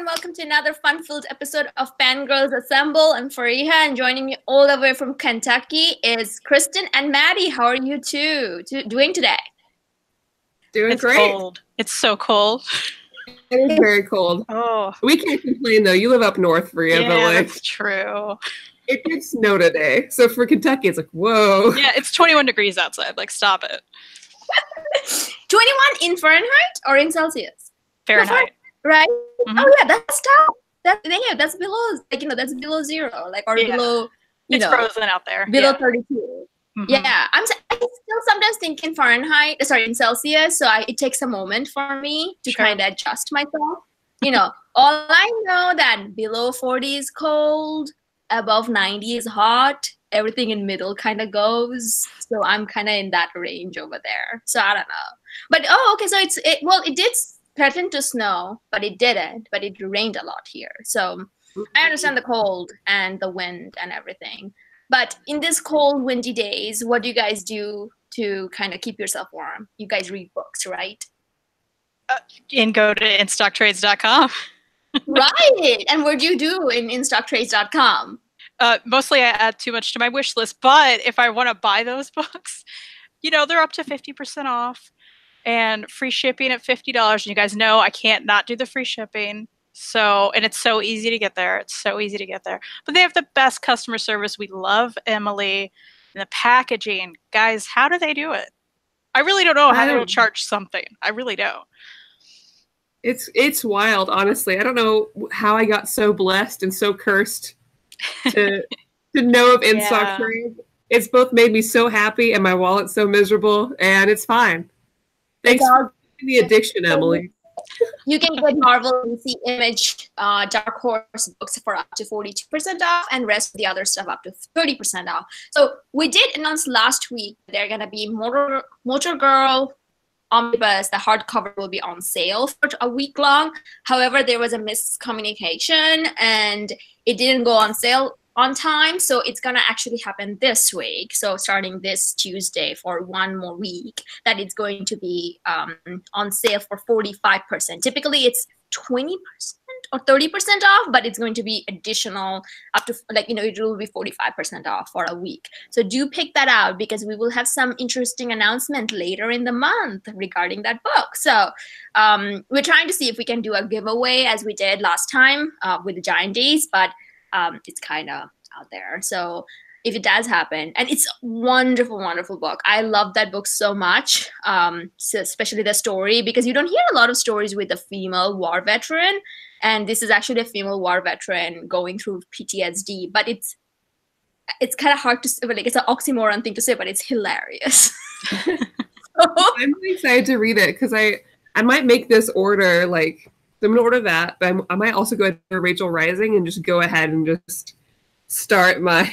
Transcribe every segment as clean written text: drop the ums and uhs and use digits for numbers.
welcome to another fun-filled episode of Fangirlz Assemble. I'm Fariha, and joining me all the way from Kentucky is Kristan and Maddie. How are you two doing today? Doing it's great. Cold. It's so cold. It is very cold. Oh, we can't complain though. You live up north, Fariha, yeah, but like that's true. It did snow today, so for Kentucky, it's like whoa. Yeah, it's 21 degrees outside. Like, stop it. 21 in Fahrenheit or in Celsius? Fahrenheit. Right? Mm-hmm. Oh yeah, that's tough. That's below, like, that's below zero, like, or below. It's frozen out there. Below 32. Mm-hmm. Yeah, I still sometimes think in Fahrenheit. Sorry, in Celsius. So it takes a moment for me to kind of adjust myself. All I know that below 40 is cold, above 90 is hot. Everything in middle kind of goes. So I'm kind of in that range over there. So I don't know. But okay. So it did threaten to snow, but it didn't. But it rained a lot here. So I understand the cold and the wind and everything. But in these cold, windy days, what do you guys do to kind of keep yourself warm? You guys read books, right? And go to instocktrades.com. Right. And what do you do in instocktrades.com? Mostly I add too much to my wish list. But if I want to buy those books, they're up to 50% off and free shipping at $50. And you guys know I can't not do the free shipping. And it's so easy to get there. It's so easy to get there. But they have the best customer service. We love Emily and the packaging. Guys, how do they do it? I really don't know how they will charge something. I really don't. It's wild, honestly. I don't know how I got so blessed and so cursed to know of in-stock trades. It's both made me so happy and my wallet's so miserable, and it's fine. Thanks for the addiction, Emily. You can get Marvel, DC, Image, Dark Horse books for up to 42% off, and rest of the other stuff up to 30% off. So we did announce last week they're going to be Motor Girl Omnibus. The hardcover will be on sale for a week long. However, there was a miscommunication, and it didn't go on sale on time, so it's gonna actually happen this week. So starting this Tuesday for one more week, that it's going to be on sale for 45%. Typically, it's 20% or 30% off, but it's going to be additional up to, it will be 45% off for a week. So do pick that out, because we will have some interesting announcement later in the month regarding that book. So we're trying to see if we can do a giveaway as we did last time with the Giant Days, but it's kind of out there. So if it does happen, and it's a wonderful, wonderful book. I love that book so much, so especially the story, because you don't hear a lot of stories with a female war veteran. And this is actually a female war veteran going through PTSD. But it's kind of hard to say, like, it's an oxymoron thing to say, but it's hilarious. I'm really excited to read it, because I might make this order, like, I'm going to order that, but I might also go to Rachel Rising and just go ahead and just start my...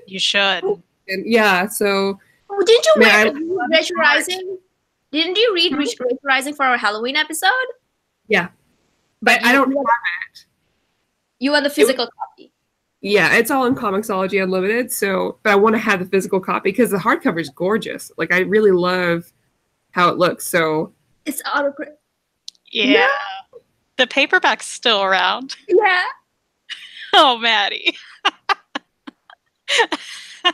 You should. And yeah, so... Oh, didn't you read Rachel Rising? Didn't you read Rachel Rising for our Halloween episode? Yeah. But I don't have it. You want the physical copy? Yeah, it's all in Comixology Unlimited, but I want to have the physical copy because the hardcover is gorgeous. Like, I really love how it looks, so... It's auto print. Yeah. The paperback's still around. Yeah. Oh, Maddie.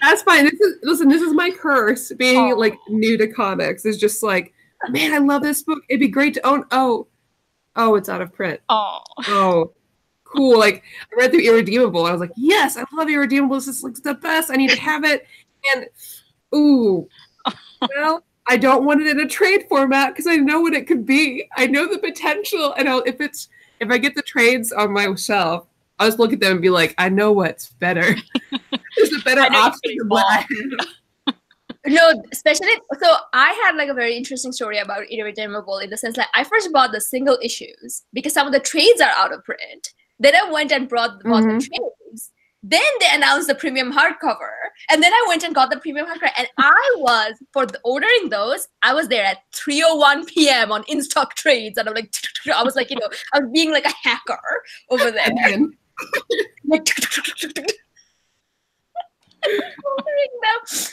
That's fine. This is my curse, being like new to comics. It's just like, man, I love this book. It'd be great to own. Oh, it's out of print. Oh, cool. Like, I read through Irredeemable. I was like, yes, I love Irredeemable. This is like the best. I need to have it. And well, I don't want it in a trade format because I know what it could be. I know the potential, and if I get the trades on my shelf, I'll just look at them and be like, I know what's better. There's a better option than what I have. No, especially, so I had like a very interesting story about Irredeemable, in the sense that I first bought the single issues because some of the trades are out of print. Then I went and bought the trades. Then they announced the premium hardcover, and then I went and got the premium hardcover. And ordering those, I was there at 3:01 p.m. on in-stock trades, and I was like, I was being like a hacker over there.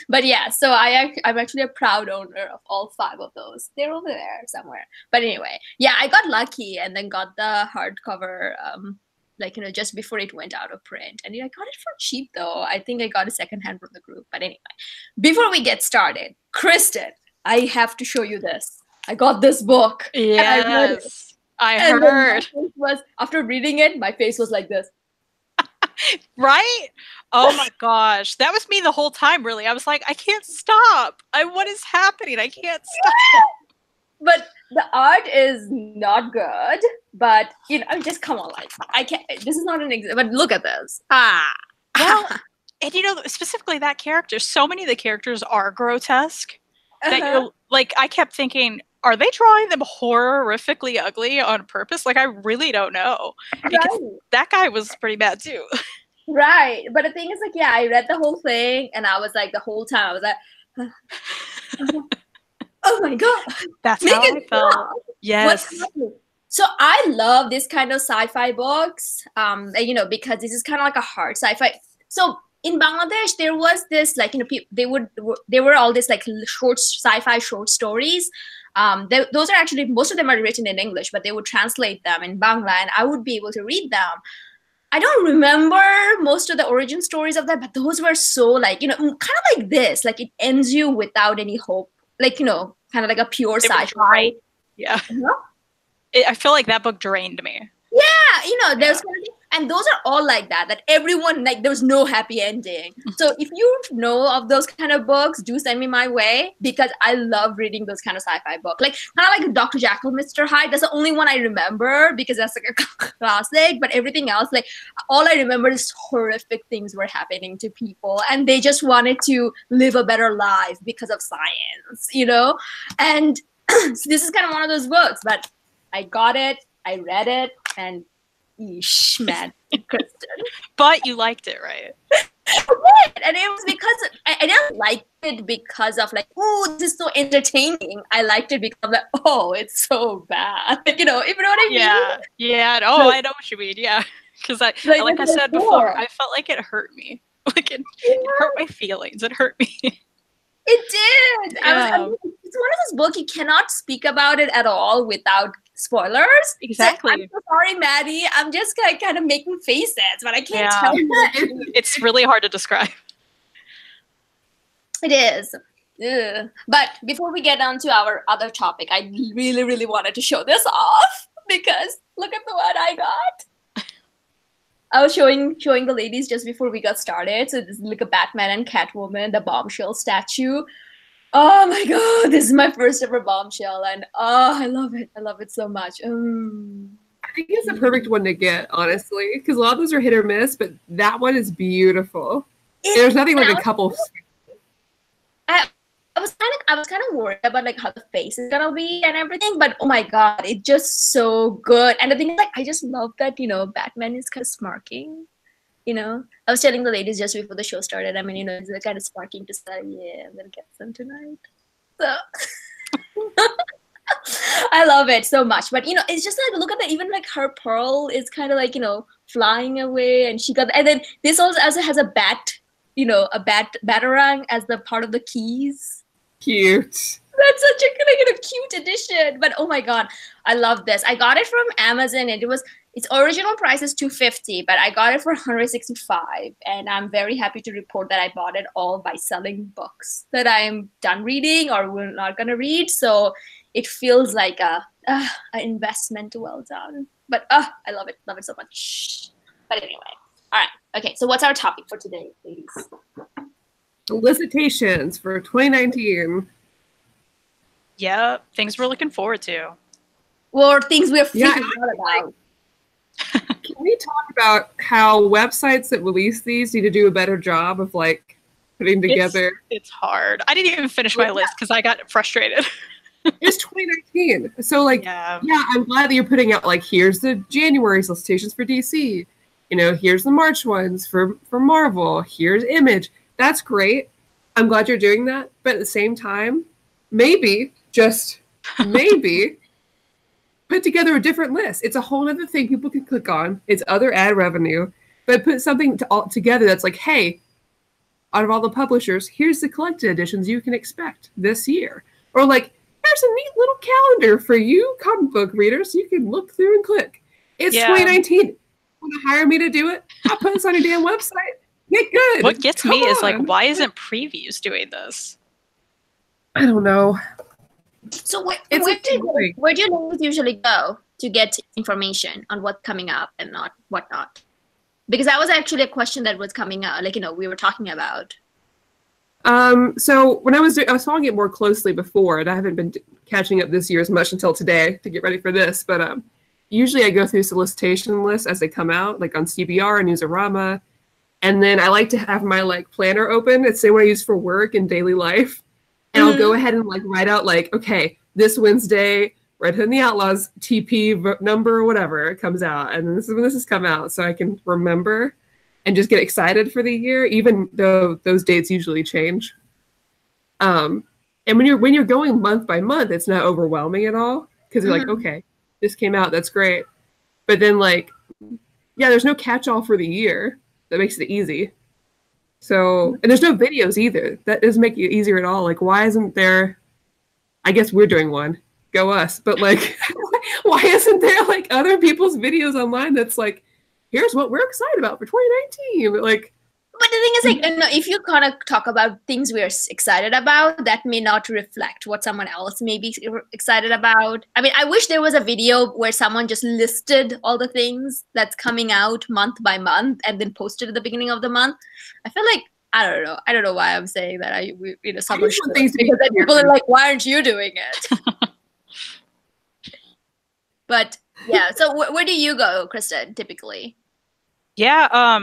But yeah, so I'm actually a proud owner of all 5 of those. They're over there somewhere. But anyway, yeah, I got lucky and then got the hardcover like, just before it went out of print. And I got it for cheap though. I think I got a secondhand from the group. But anyway, before we get started, Kristan, I have to show you this. I got this book. Yes, I heard. After reading it, my face was like this. Right? Oh my gosh. That was me the whole time, really. I was like, I can't stop. What is happening? I can't stop. But the art is not good. But, just come on, like, I can't, this is not an example, but look at this. Well, and specifically that character, so many of the characters are grotesque that you're like, I kept thinking, are they drawing them horrifically ugly on purpose? Like, I really don't know. Because that guy was pretty bad too. Right. But the thing is, like, yeah, I read the whole thing and I was like, the whole time I was like, oh my God. That's how I felt. Yes. So I love this kind of sci-fi books, because this is kind of like a hard sci-fi. So in Bangladesh, there was this, like, they were all this like short sci-fi short stories. Those are actually, most of them are written in English, but they would translate them in Bangla and I would be able to read them. I don't remember most of the origin stories of that, but those were so like, kind of like this, like it ends you without any hope, like, kind of like a pure sci-fi. Yeah. I feel like that book drained me. Yeah, there's and those are all like that everyone, like, there's no happy ending. So if you know of those kind of books, do send me my way, because I love reading those kind of sci-fi books. Like, kind of like Dr. Jekyll, Mr. Hyde. That's the only one I remember because that's like a classic. But everything else, like, all I remember is horrific things were happening to people and they just wanted to live a better life because of science, And so this is kind of one of those books, but I got it, I read it, and eesh, man, Kristan. But you liked it, right? I did, and it was because I didn't like it because of like, oh, this is so entertaining. I liked it because I'm like, oh, it's so bad. Like, you know what I mean? Yeah. Oh, I know what you mean. Yeah, because like I said before, I felt like it hurt me. Like it hurt my feelings. It hurt me. It did. Yeah. It's one of those books you cannot speak about it at all without spoilers. Exactly. So I'm so sorry, Maddie. I'm just kind of making faces, but I can't tell you. It's really hard to describe. It is. Ugh. But before we get on to our other topic, I really, really wanted to show this off because look at the one I got. I was showing the ladies just before we got started. So this is like a Batman and Catwoman, the bombshell statue. Oh my god, this is my first ever bombshell, and I love it. I love it so much. I think it's the perfect one to get, honestly, because a lot of those are hit or miss, but that one is beautiful. There's nothing like a couple. I was kind of worried about like how the face is gonna be and everything, but oh my god, it's just so good. And the thing is, like, I just love that Batman is kind of smirking. I was telling the ladies just before the show started. I mean, he's kind of sparking to say, yeah, I'm going to get some tonight. So I love it so much. But, it's just like, look at that. Even like her pearl is kind of like, flying away. And then this also has a bat, a batarang as the part of the keys. Cute. That's such a cute addition. But oh my god, I love this. I got it from Amazon and its original price is $250, but I got it for $165. And I'm very happy to report that I bought it all by selling books that I'm done reading or we're not gonna read. So it feels like an investment well done. But I love it so much. But anyway, all right. Okay, so what's our topic for today, ladies? Solicitations for 2019. Yeah, things we're looking forward to. Or things we're freaking out about. Can we talk about how websites that release these need to do a better job of like putting together? It's hard. I didn't even finish my list because I got frustrated. It's 2019. So like, yeah, I'm glad that you're putting out like, here's the January solicitations for DC. Here's the March ones for Marvel. Here's Image. That's great. I'm glad you're doing that. But at the same time, maybe, just maybe, put together a different list. It's a whole other thing people can click on. It's other ad revenue. But put something all together that's like, hey, out of all the publishers, here's the collected editions you can expect this year. Or like, here's a neat little calendar for you comic book readers. You can look through and click. It's 2019. Want to hire me to do it? I'll put this on your damn website. Get good. What gets me is like, why isn't Previews doing this? I don't know. So where do you usually go to get information on what's coming up and whatnot? Because that was actually a question that was coming out, like, we were talking about. So when I was following it more closely before, and I haven't been catching up this year as much until today to get ready for this, but usually I go through solicitation lists as they come out, like on CBR and Newsarama, and then I like to have my like planner open. It's the same way I use for work and daily life, and I'll go ahead and like write out like, okay, this Wednesday, Red Hood and the Outlaws TP number or whatever comes out, and this is when this has come out, so I can remember and just get excited for the year, even though those dates usually change. And when you're going month by month, it's not overwhelming at all because you're like, okay, this came out, that's great. But then like, yeah, there's no catch-all for the year. That makes it easy. So, and there's no videos either. That doesn't make it easier at all. Like, why isn't there? I guess we're doing one. Go us. But like, why isn't there like other people's videos online that's like, here's what we're excited about for 2019. Like, but the thing is, like, if you kind of talk about things we're excited about, that may not reflect what someone else may be excited about. I mean, I wish there was a video where someone just listed all the things that's coming out month by month and then posted at the beginning of the month. I feel like, I don't know why I'm saying that. Someone should, because then people are like, why aren't you doing it? But yeah, so where do you go, Kristan, typically? Yeah,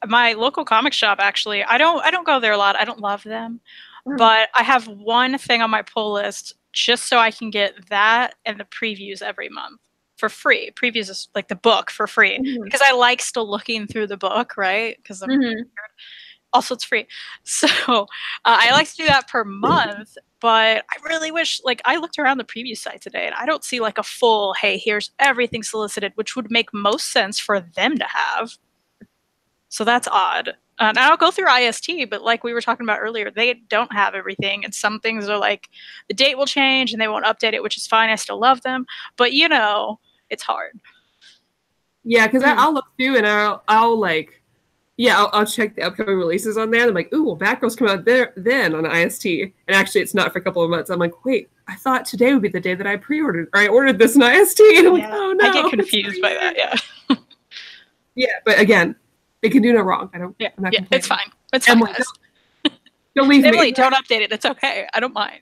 my local comic shop, actually. I don't go there a lot. I don't love them. But I have one thing on my pull list just so I can get that and the previews every month for free. Previews is like the book for free. Because I like still looking through the book, right? Because I'm weird. Also, it's free. So I like to do that per month. But I really wish, like, I looked around the preview site today and I don't see like a full, hey, here's everything solicited, which would make most sense for them to have. So that's odd. And I'll go through IST, but like we were talking about earlier, they don't have everything. And some things are like, the date will change and they won't update it, which is fine. I still love them. But, it's hard. Yeah, because I'll look through and I'll like, yeah, I'll check the upcoming releases on there. And I'm like, ooh, well, Batgirl's come out there then on IST. And actually, it's not for a couple of months. I'm like, wait, I thought today would be the day that I pre-ordered, or I ordered this in IST. And I'm like, oh, no. I get confused by that, yeah. Yeah, but again, they can do no wrong. I'm not complaining. It's fine. It's fine, Emily, guys. Don't leave Emily, me. don't update it. It's okay. I don't mind.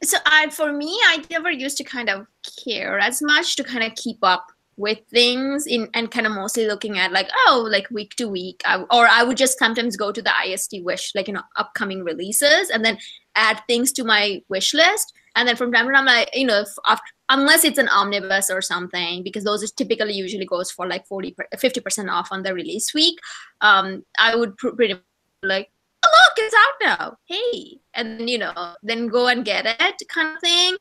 So for me, I never used to kind of care as much to kind of keep up with things and kind of mostly looking at like, like week to week, or I would just sometimes go to the IST wish, like, upcoming releases, and then add things to my wish list. And then from time to time, like, unless it's an omnibus or something, because those is typically usually goes for like 50% off on the release week. I would pretty much like, oh, look, it's out now. Hey, and then go and get it, kind of thing.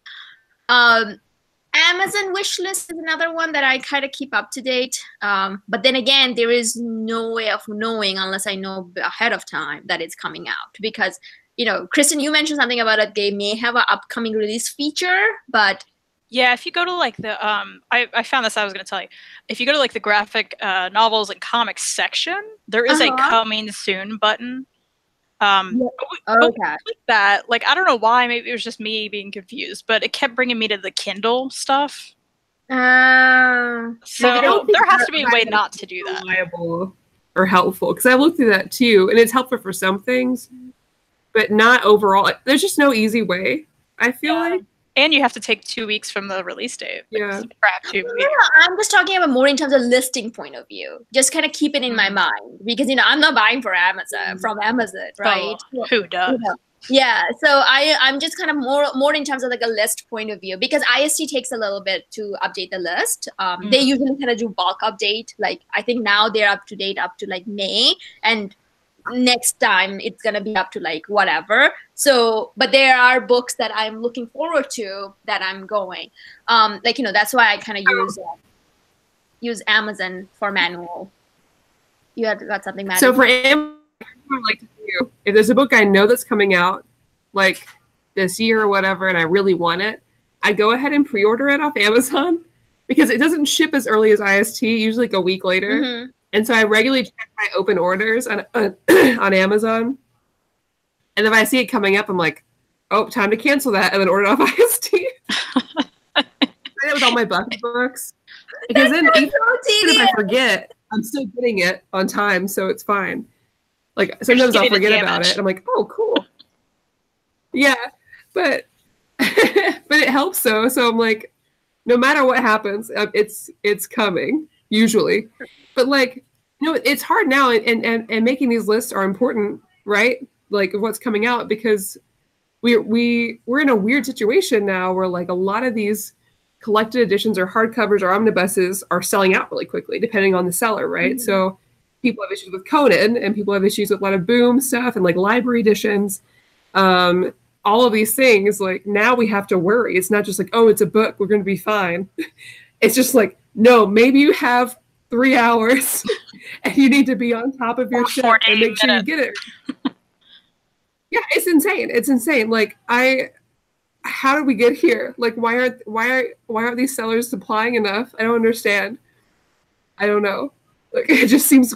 Amazon wish list is another one that I kind of keep up to date. But then again, there is no way of knowing unless I know ahead of time that it's coming out, because Kristan, you mentioned something about it. They may have an upcoming release feature, but yeah, if you go to like the I found this. I was going to tell you, if you go to like the graphic novels and comics section, there is a coming soon button. Click that. Like, I don't know why. Maybe it was just me being confused, but it kept bringing me to the Kindle stuff. So there has to be a way not to do that. Reliable or helpful, because I looked through that too, and it's helpful for some things, but not overall. There's just no easy way, I feel like. And you have to take 2 weeks from the release date. Yeah. I'm just talking about more in terms of listing point of view. Just kind of keep it in my mind, because I'm not buying from Amazon, right? Oh, who does? Yeah. So I'm just kind of more in terms of like a list point of view, because IST takes a little bit to update the list. They usually kind of do bulk update. Like, I think now they're up to date up to like May, and next time it's gonna be up to like whatever. So, but there are books that I'm looking forward to that I'm going. That's why I kind of use Amazon for manual. You had got something, Madelyn? So for Amazon, what I like to do. If there's a book I know that's coming out, like this year or whatever, and I really want it, I go ahead and pre-order it off Amazon because it doesn't ship as early as IST, usually like a week later. Mm-hmm. And so I regularly check my open orders on on Amazon. And if I see it coming up, I'm like, oh, time to cancel that, and then order it off IST. I did it with all my bucket books. Because then even if I forget, I'm still getting it on time, so it's fine. Like sometimes I'll forget about it. And I'm like, oh, cool. Yeah, but but it helps so. So I'm like, no matter what happens, it's coming usually. But like, you know, it's hard now, and making these lists are important, right? Like what's coming out, because we're in a weird situation now where like a lot of these collected editions or hardcovers or omnibuses are selling out really quickly, depending on the seller, right? Mm-hmm. So people have issues with Conan, and people have issues with a lot of Boom stuff and like library editions. All of these things, like now we have to worry. It's not just like, oh, it's a book, we're going to be fine. It's just like, no, maybe you have 3 hours and you need to be on top of your shit and make sure you get it. Yeah, it's insane. It's insane. Like how did we get here? Like why aren't these sellers supplying enough? I don't understand. I don't know. Like it just seems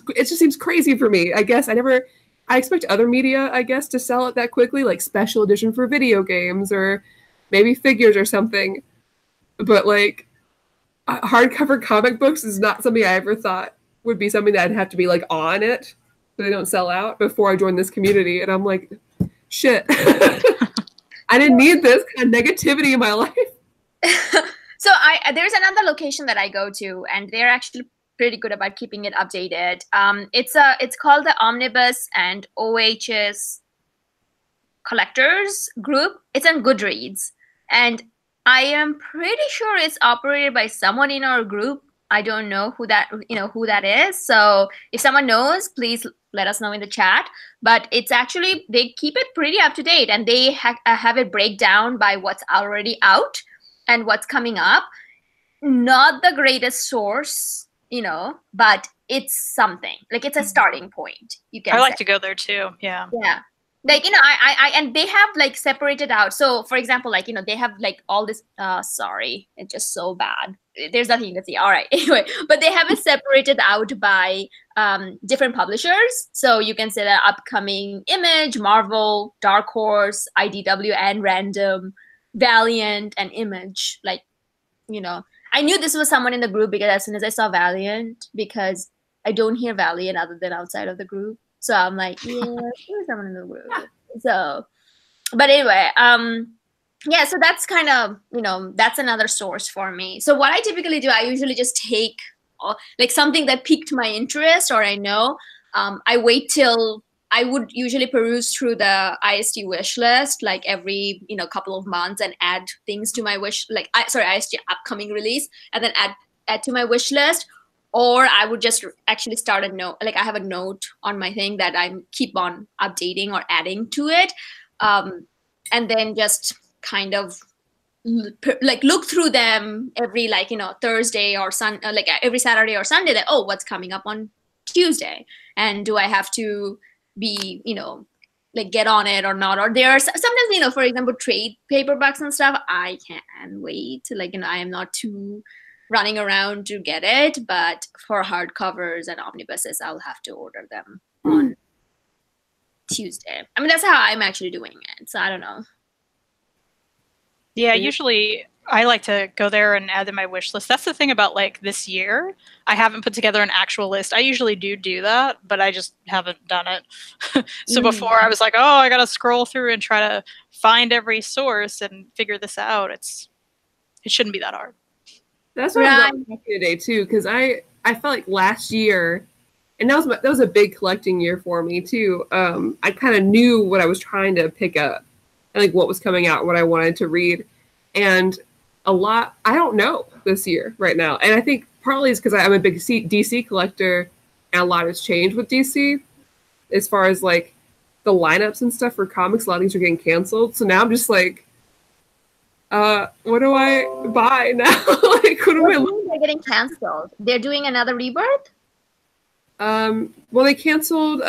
crazy for me. I guess I expect other media, I guess, to sell it that quickly, like special edition for video games or maybe figures or something. But like hardcover comic books is not something I ever thought would be something that I'd have to be like on it so they don't sell out before I joined this community. And I'm like, shit. I didn't need this kind of negativity in my life. So there's another location that I go to, and they're actually pretty good about keeping it updated. It's called the Omnibus and OHS Collectors Group. It's on Goodreads, and I am pretty sure it's operated by someone in our group. I don't know who that is. So if someone knows, please let us know in the chat. But it's actually, they keep it pretty up to date, and they have it break down by what's already out and what's coming up. Not the greatest source, but it's something. Like it's a starting point. I like to go there too. Yeah. Yeah. Like, I and they have like separated out. So for example, like, they have like all this, sorry, it's just so bad. There's nothing to see. All right. Anyway, but they have it separated out by different publishers. So you can say that upcoming Image, Marvel, Dark Horse, IDW, and Random, Valiant, and Image. Like, I knew this was someone in the group because as soon as I saw Valiant, because I don't hear Valiant other than outside of the group. So I'm like, yeah, there's someone in the group. So, but anyway, yeah, so that's kind of, that's another source for me. So what I typically do, I usually just take like something that piqued my interest or I know. I wait till I would usually peruse through the IST wish list like every, couple of months and add things to my wish, IST upcoming release, and then add to my wish list. Or I would just actually start a note, like I have a note on my thing that I keep on updating or adding to it. And then just kind of like look through them every Thursday or like every Saturday or Sunday that, oh, what's coming up on Tuesday? And do I have to be, like get on it or not? Or there are sometimes, for example, trade paperbacks and stuff, I can't wait. Like, I am not too running around to get it, but for hardcovers and omnibuses, I'll have to order them on Tuesday. I mean, that's how I'm actually doing it. So I don't know. Yeah, usually I like to go there and add to my wish list. That's the thing about like this year. I haven't put together an actual list. I usually do that, but I just haven't done it. So before I was like, oh, I got to scroll through and try to find every source and figure this out. It shouldn't be that hard. That's what I was talking today too, because I felt like last year, and that was a big collecting year for me too. I kind of knew what I was trying to pick up, and like what was coming out, what I wanted to read, and a lot I don't know this year right now. And I think partly it's because I'm a big DC collector, and a lot has changed with DC as far as like the lineups and stuff for comics. A lot of these are getting canceled, so now I'm just like, what do I buy now? Like, what do I look? They're getting canceled. They're doing another rebirth? Well, they canceled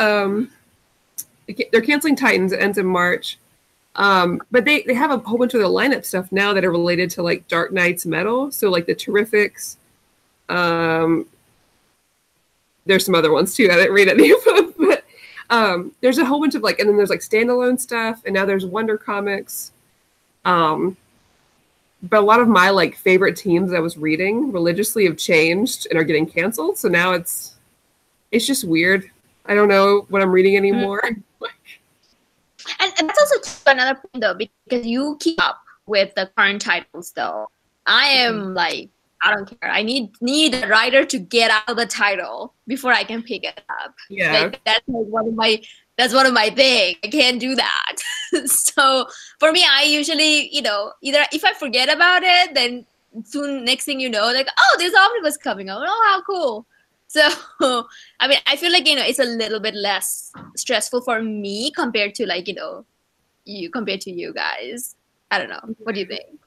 they're canceling Titans. It ends in March. But they have a whole bunch of the lineup stuff now that are related to like Dark Knight's metal. So like the Terrifics. There's some other ones too. I didn't read any of them, but there's a whole bunch of like, and then there's like standalone stuff, and now there's Wonder Comics. But a lot of my like favorite teams I was reading religiously have changed and are getting canceled. So now it's just weird. I don't know what I'm reading anymore. And that's also another point though, because you keep up with the current titles though. I am like, I don't care. I need a writer to get out of the title before I can pick it up. Yeah. Like, that's one of my things. I can't do that. So for me, I usually, either if I forget about it, then soon next thing you know, like, oh, there's Omnibus coming out. Oh, how cool. So, I mean, I feel like, it's a little bit less stressful for me compared to like, compared to you guys. I don't know. What do you think?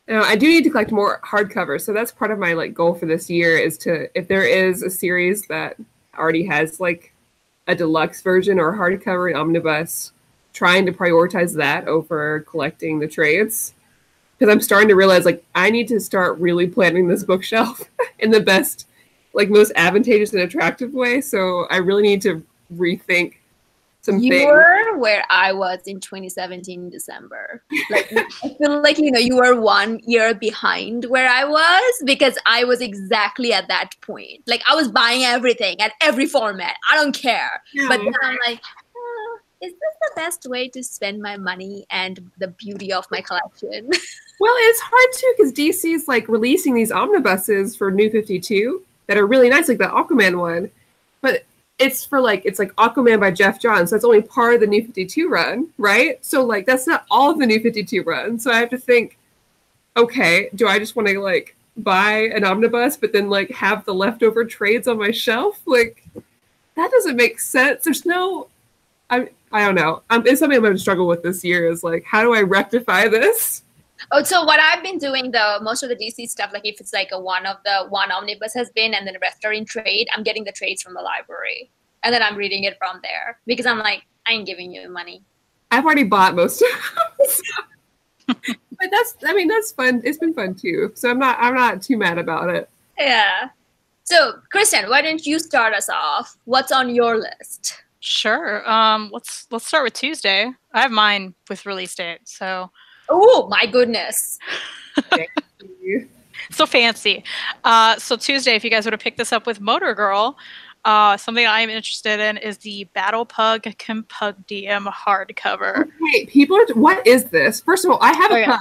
I do need to collect more hardcovers. So that's part of my like goal for this year is to, if there is a series that already has like a deluxe version or a hardcover in Omnibus, trying to prioritize that over collecting the trades. Because I'm starting to realize like I need to start really planning this bookshelf in the best, like most advantageous and attractive way. So I really need to rethink some things. You were where I was in 2017 December. Like I feel like you were 1 year behind where I was because I was exactly at that point. Like I was buying everything at every format. I don't care. Yeah. But then I'm like, is this the best way to spend my money and the beauty of my collection? Well, it's hard too because DC's like releasing these omnibuses for New 52 that are really nice, like the Aquaman one, but it's like Aquaman by Jeff Johns. So that's only part of the New 52 run, right? So like that's not all of the New 52 run. So I have to think, okay, do I just want to like buy an omnibus but then like have the leftover trades on my shelf? Like that doesn't make sense. There's no, I don't know. It's something I'm going to struggle with this year is like, how do I rectify this? Oh, so what I've been doing though, most of the DC stuff, like if it's like one omnibus has been and then the rest are in trade, I'm getting the trades from the library. And then I'm reading it from there because I'm like, I ain't giving you money. I've already bought most of them. But that's fun. It's been fun too. So I'm not too mad about it. Yeah. So Kristan, why don't you start us off? What's on your list? Sure. Let's start with Tuesday. I have mine with release date, so. Oh my goodness. So fancy. So Tuesday, if you guys would have picked this up with Motor Girl, something I'm interested in is the Battle Pug Compendium hardcover. Okay, people, what is this? First of all, I have a pug.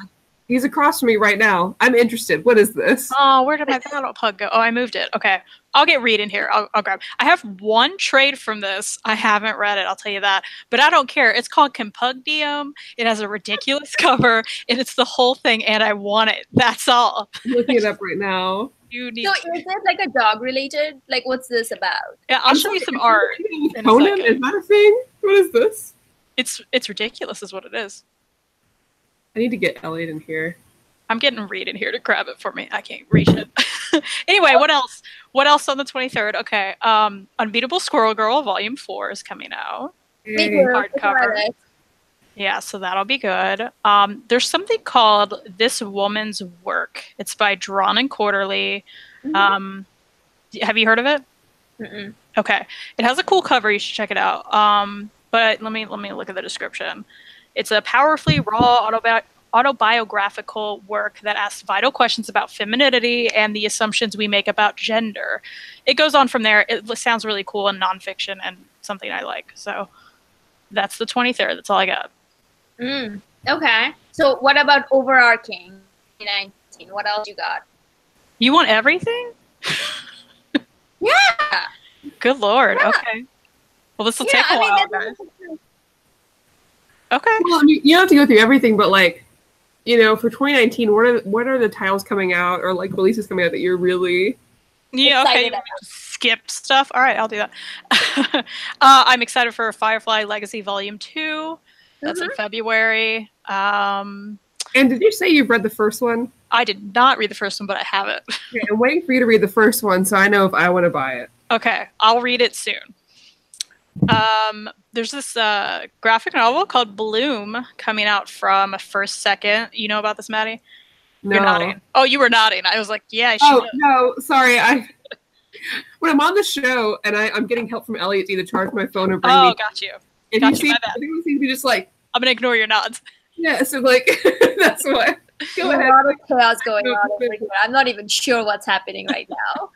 He's across from me right now. I'm interested. What is this? Oh, where did my Battle Pug go? Oh, I moved it. Okay. I'll get reading here. I'll grab. I have one trade from this. I haven't read it. I'll tell you that. But I don't care. It's called Compendium. It has a ridiculous cover, and it's the whole thing, and I want it. That's all. I'm looking it up right now. So is it like a dog related? Like, what's this about? Yeah, I'll show you some art. Conan, is that a thing? What is this? It's ridiculous is what it is. I need to get Elliot in here. I'm getting Reed in here to grab it for me. I can't reach it. Anyway, what else? What else on the 23rd? Okay. Unbeatable Squirrel Girl Volume 4 is coming out. Hardcover. Yeah, so that'll be good. There's something called This Woman's Work. It's by Drawn and Quarterly. Mm-hmm. Have you heard of it? Mm-mm. Okay. It has a cool cover. You should check it out. But let me look at the description. It's a powerfully raw autobiographical work that asks vital questions about femininity and the assumptions we make about gender. It goes on from there. It sounds really cool and nonfiction and something I like. So that's the 23rd. That's all I got. Okay. So what about overarching 2019? What else you got? You want everything? Yeah. Good Lord. Yeah. Okay. Well, this will take a while, guys. Okay. Well, I mean, you don't have to go through everything, but like, for 2019, what are the titles coming out or like releases coming out that you're really okay. Skip stuff. All right, I'll do that. I'm excited for Firefly Legacy Volume 2. That's in February. And did you say you've read the first one? I did not read the first one, but I have it. Okay, I'm waiting for you to read the first one so I know if I want to buy it. Okay, I'll read it soon. There's this graphic novel called Bloom coming out from First Second. You know about this, Maddie? No. You're nodding. Oh, you were nodding. I was like, yeah, no, sorry. When I'm on the show and I'm getting help from Elliot to either charge my phone or bring me. Oh, got you. If got you see, I think it seems to be just like. I'm gonna ignore your nods. Yeah, so like that's what. Go ahead. A lot of chaos going on over here. I'm not even sure what's happening right now.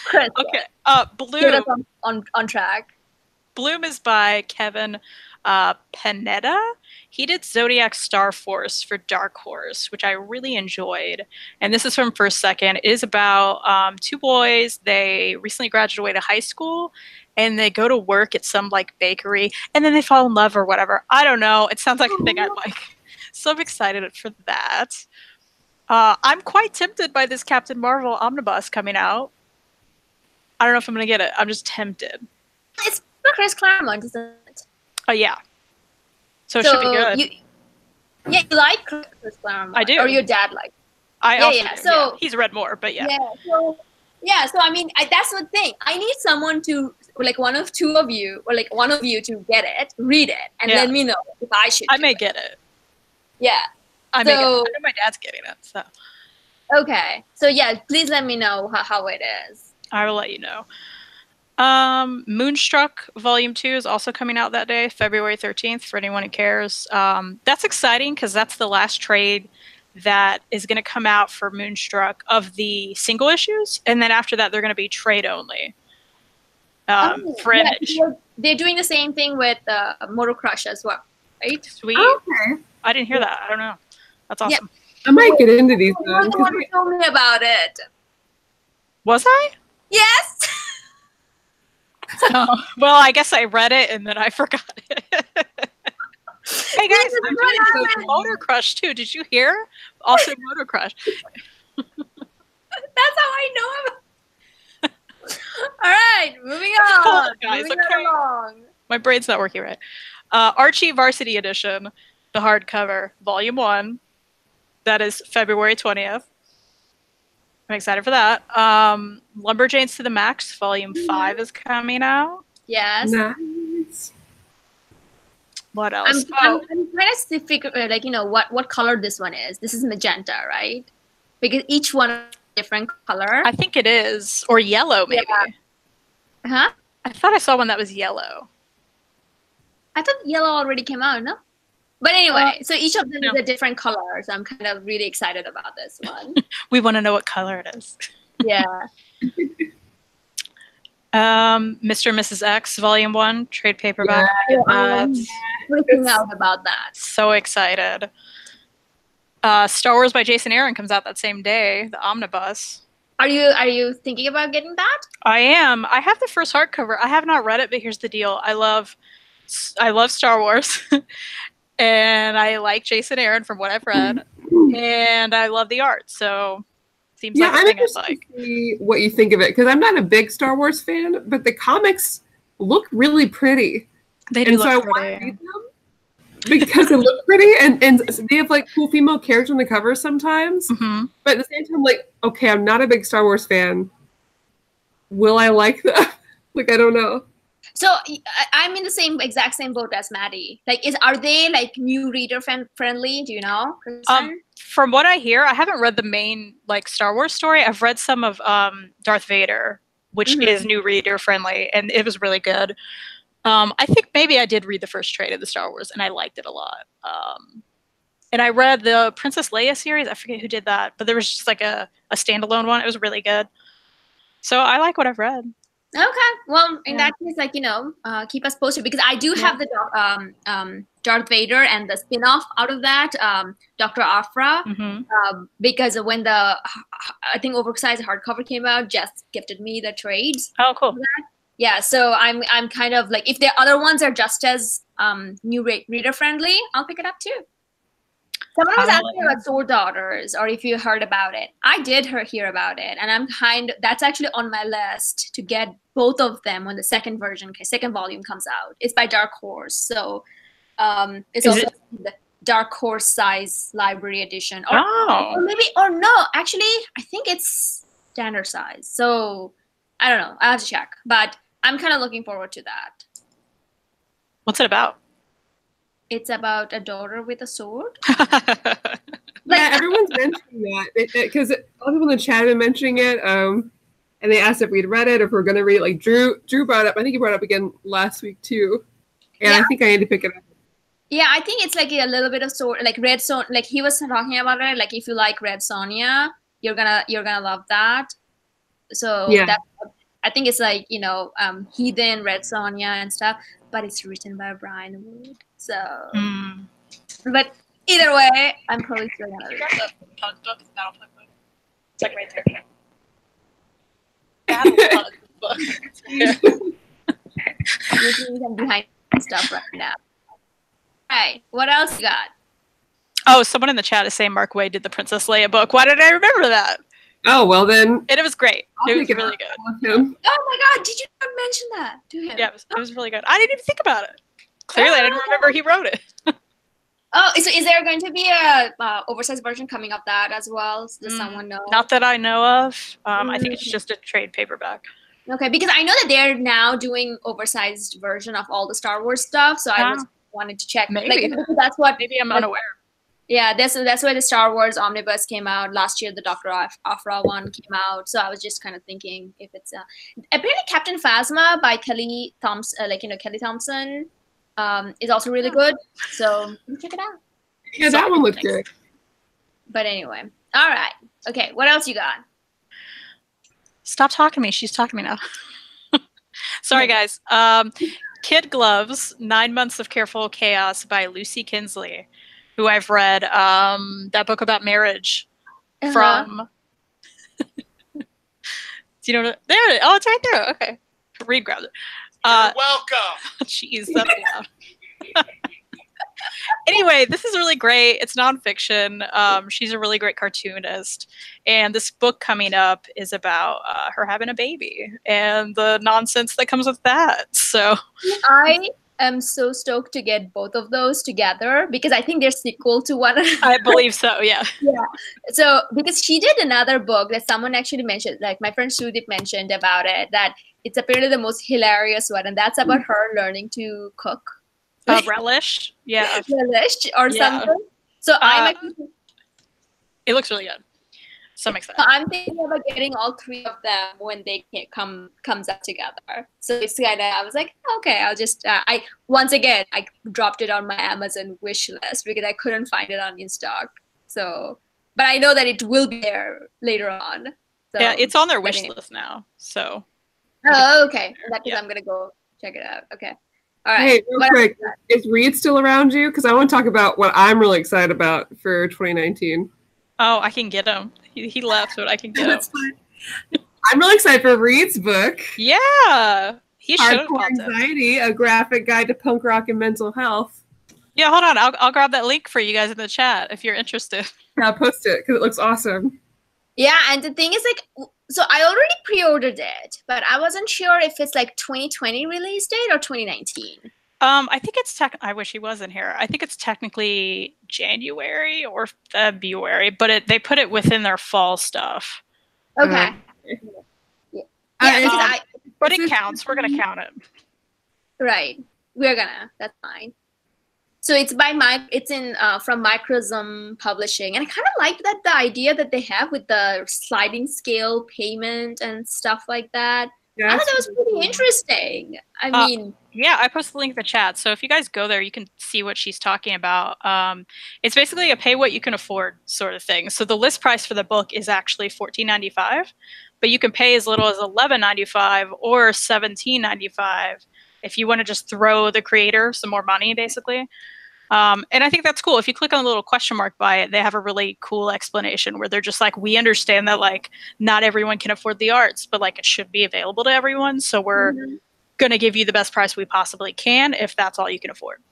Chris, okay. Bloom. Get us on track. Bloom is by Kevin Panetta. He did Zodiac Star Force for Dark Horse, which I really enjoyed. And this is from First Second. It is about two boys. They recently graduated high school, and they go to work at some like bakery, and then they fall in love or whatever. I don't know. It sounds like a thing I like. So I'm excited for that. I'm quite tempted by this Captain Marvel omnibus coming out. I don't know if I'm going to get it. I'm just tempted. It's Chris Claremont, isn't it? Oh, yeah. So it should be good. You like Chris Claremont? I do. Or your dad likes? Yeah. So he's read more, but yeah. So I mean, that's the thing. I need someone to, like, one of two of you, or like one of you to get it, read it, and let me know if I should. I may get it. Yeah. I know my dad's getting it. So. Okay. So yeah, please let me know how it is. I will let you know. Moonstruck Volume 2 is also coming out that day, February 13th, for anyone who cares. That's exciting because that's the last trade that is going to come out for Moonstruck of the single issues, and then after that they're going to be trade only. For Image. They're doing the same thing with Motor Crush as well, right? Sweet. Okay. I didn't hear that. I don't know. That's awesome. Yeah. I might get into these. You're the one who told me about it. Was I? Yes. Well, I guess I read it and then I forgot it. Hey guys, I'm doing Motor Crush too. Did you hear? Also Motor Crush. That's how I know him. All right, moving on. Guys, moving along. My brain's not working right. Archie Varsity Edition, the hardcover, Volume 1. That is February 20th. I'm excited for that. Lumberjanes to the Max, Volume 5 is coming out. Yes. Nice. What else? I'm trying to figure, like, you know, what color this one is. This is magenta, right? Because each one is a different color. I think it is. Or yellow, maybe. Yeah. Huh? I thought I saw one that was yellow. I thought yellow already came out, no? But anyway, so each of them is a different color. So I'm kind of really excited about this one. We want to know what color it is. Yeah. Mr. and Mrs. X, Volume 1, trade paperback. Yeah, I'm freaking out about that. So excited. Star Wars by Jason Aaron comes out that same day, the omnibus. Are you thinking about getting that? I am. I have the first hardcover. I have not read it, but here's the deal. I love Star Wars. And I like Jason Aaron from what I've read. And I love the art. So seems like a thing I'd like. To see what you think of it, because I'm not a big Star Wars fan, but the comics look really pretty. They do look pretty. Because they look pretty, and they have like cool female characters on the cover sometimes. Mm-hmm. But at the same time, like, okay, I'm not a big Star Wars fan. Will I like them? Like, I don't know. So I'm in the exact same boat as Maddie. Like, are they like new reader friendly? Do you know? From what I hear, I haven't read the main like Star Wars story. I've read some of Darth Vader, which is new reader friendly, and it was really good. I think maybe I did read the first trade of the Star Wars, and I liked it a lot. And I read the Princess Leia series. I forget who did that, but there was just like a standalone one. It was really good. So I like what I've read. Okay. Well, in that case, like, you know, keep us posted, because I do have the Darth Vader and the spin-off out of that, Dr. Afra, because when the, I think, oversized hardcover came out, Jess gifted me the trades. Oh, cool. Yeah, so I'm kind of like, if the other ones are just as new reader friendly, I'll pick it up too. Someone was asking about Soul Daughters, or if you heard about it. I did hear about it, and that's actually on my list to get both of them when the second volume comes out. It's by Dark Horse, so it's also the Dark Horse size library edition. Or no, actually, I think it's standard size. So I don't know. I'll have to check, but I'm kind of looking forward to that. What's it about? It's about a daughter with a sword. Yeah, everyone's mentioning that because a lot of people in the chat have been mentioning it. And they asked if we'd read it, if we're going to read it. Like Drew brought up. I think he brought it up again last week too. And I think I need to pick it up. Yeah, I think it's like a little bit of sword, like Red Son. Like he was talking about it. Like if you like Red Sonja, you're gonna love that. So Yeah. I think it's like Heathen, Red Sonja, and stuff. But it's written by Brian Wood. So, but either way, I'm probably still gonna read it. Pug book, Battle Pug book. It's like right there. Battle Pug book. You're doing some behind stuff right now. All right, what else you got? Oh, someone in the chat is saying Mark Waid did the Princess Leia book. Why did I remember that? Oh, well then. And it was great. It was really good. Oh my god, did you not mention that to him? Yeah, it was really good. I didn't even think about it. Clearly, I didn't remember he wrote it. Oh, so is there going to be a oversized version coming up that as well? Does someone know? Not that I know of. I think it's just a trade paperback. Okay, because I know that they're now doing oversized version of all the Star Wars stuff, so I wanted to check. Maybe. Like, that's what. Maybe I'm unaware. Yeah, that's why the Star Wars Omnibus came out last year. The Dr. Afra one came out, so I was just kind of thinking if it's apparently Captain Phasma by Kelly Thompson, Kelly Thompson, is also really good. So check it out. Yeah, that one looked good. But anyway, all right, okay. What else you got? Stop talking to me. She's talking to me now. Sorry, guys. Kid Gloves: 9 Months of Careful Chaos by Lucy Kinsley, who I've read that book about marriage from. Do you know what? There it is. Oh, it's right there. Okay. Reed grabbed it. You're welcome. Jeez, that's loud. Anyway, this is really great. It's nonfiction. She's a really great cartoonist. And this book coming up is about her having a baby and the nonsense that comes with that. So I am so stoked to get both of those together because I think they're sequel to one another. I believe so, yeah. Yeah. So because she did another book that someone actually mentioned, like my friend Sudip mentioned about it, that it's apparently the most hilarious one, and that's about her learning to cook. Relish? Yeah. Relish or something. So it looks really good. So I'm excited. So I'm thinking about getting all three of them when they comes up together. So it's kind of, I was like, okay, I'll just I dropped it on my Amazon wish list because I couldn't find it on in stock. So, but I know that it will be there later on. So, yeah, it's on their wish list now. So. Oh, okay. That means I'm gonna go check it out. Okay. All right. Hey, real quick, is Reed still around you? Because I want to talk about what I'm really excited about for 2019. Oh, I can get him. He left, but I can get him. I'm really excited for Reed's book. Yeah. He should have Hardcore Anxiety, a graphic guide to punk rock and mental health. Yeah, hold on. I'll grab that link for you guys in the chat if you're interested. Yeah, I'll post it because it looks awesome. Yeah, and the thing is, like, so I already pre-ordered it, but I wasn't sure if it's like 2020 release date or 2019. I think it's I wish he wasn't here. I think it's technically January or February, but they put it within their fall stuff. Okay. But it counts. We're gonna count it. Right. We're gonna. That's fine. So it's it's in from Microsm Publishing, and I kind of like that the idea that they have with the sliding scale payment and stuff like that. Yeah, I thought that was pretty interesting. I mean, yeah, I posted the link in the chat, so if you guys go there, you can see what she's talking about. It's basically a pay what you can afford sort of thing. So the list price for the book is actually $14.95, but you can pay as little as $11.95 or $17.95 if you want to just throw the creator some more money, basically. And I think that's cool. If you click on the little question mark by it, they have a really cool explanation where they're just like, we understand that like not everyone can afford the arts, but like it should be available to everyone. So we're going to give you the best price we possibly can if that's all you can afford.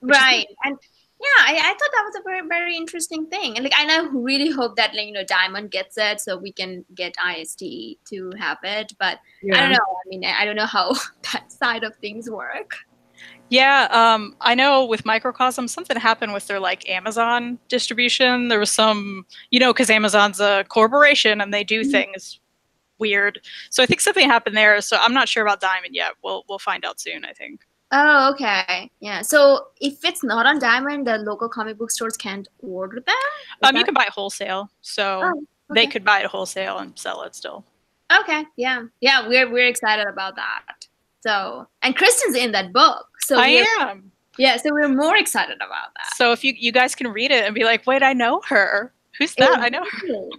Right. And yeah, I thought that was a very, very interesting thing. And like, I really hope that, like, Diamond gets it so we can get IST to have it. But yeah. I don't know. I mean, I don't know how that side of things work. Yeah, I know with Microcosm, something happened with their like Amazon distribution. There was some, because Amazon's a corporation and they do things weird. So I think something happened there. So I'm not sure about Diamond yet. We'll find out soon, I think. Oh, okay. Yeah. So if it's not on Diamond, the local comic book stores can't order them? You can buy it wholesale. So they could buy it wholesale and sell it still. Okay. Yeah. Yeah, we're excited about that. So, and Kristan's in that book. So I am. Yeah, so we're more excited about that. So if you guys can read it and be like, wait, I know her. Who's that? I know her.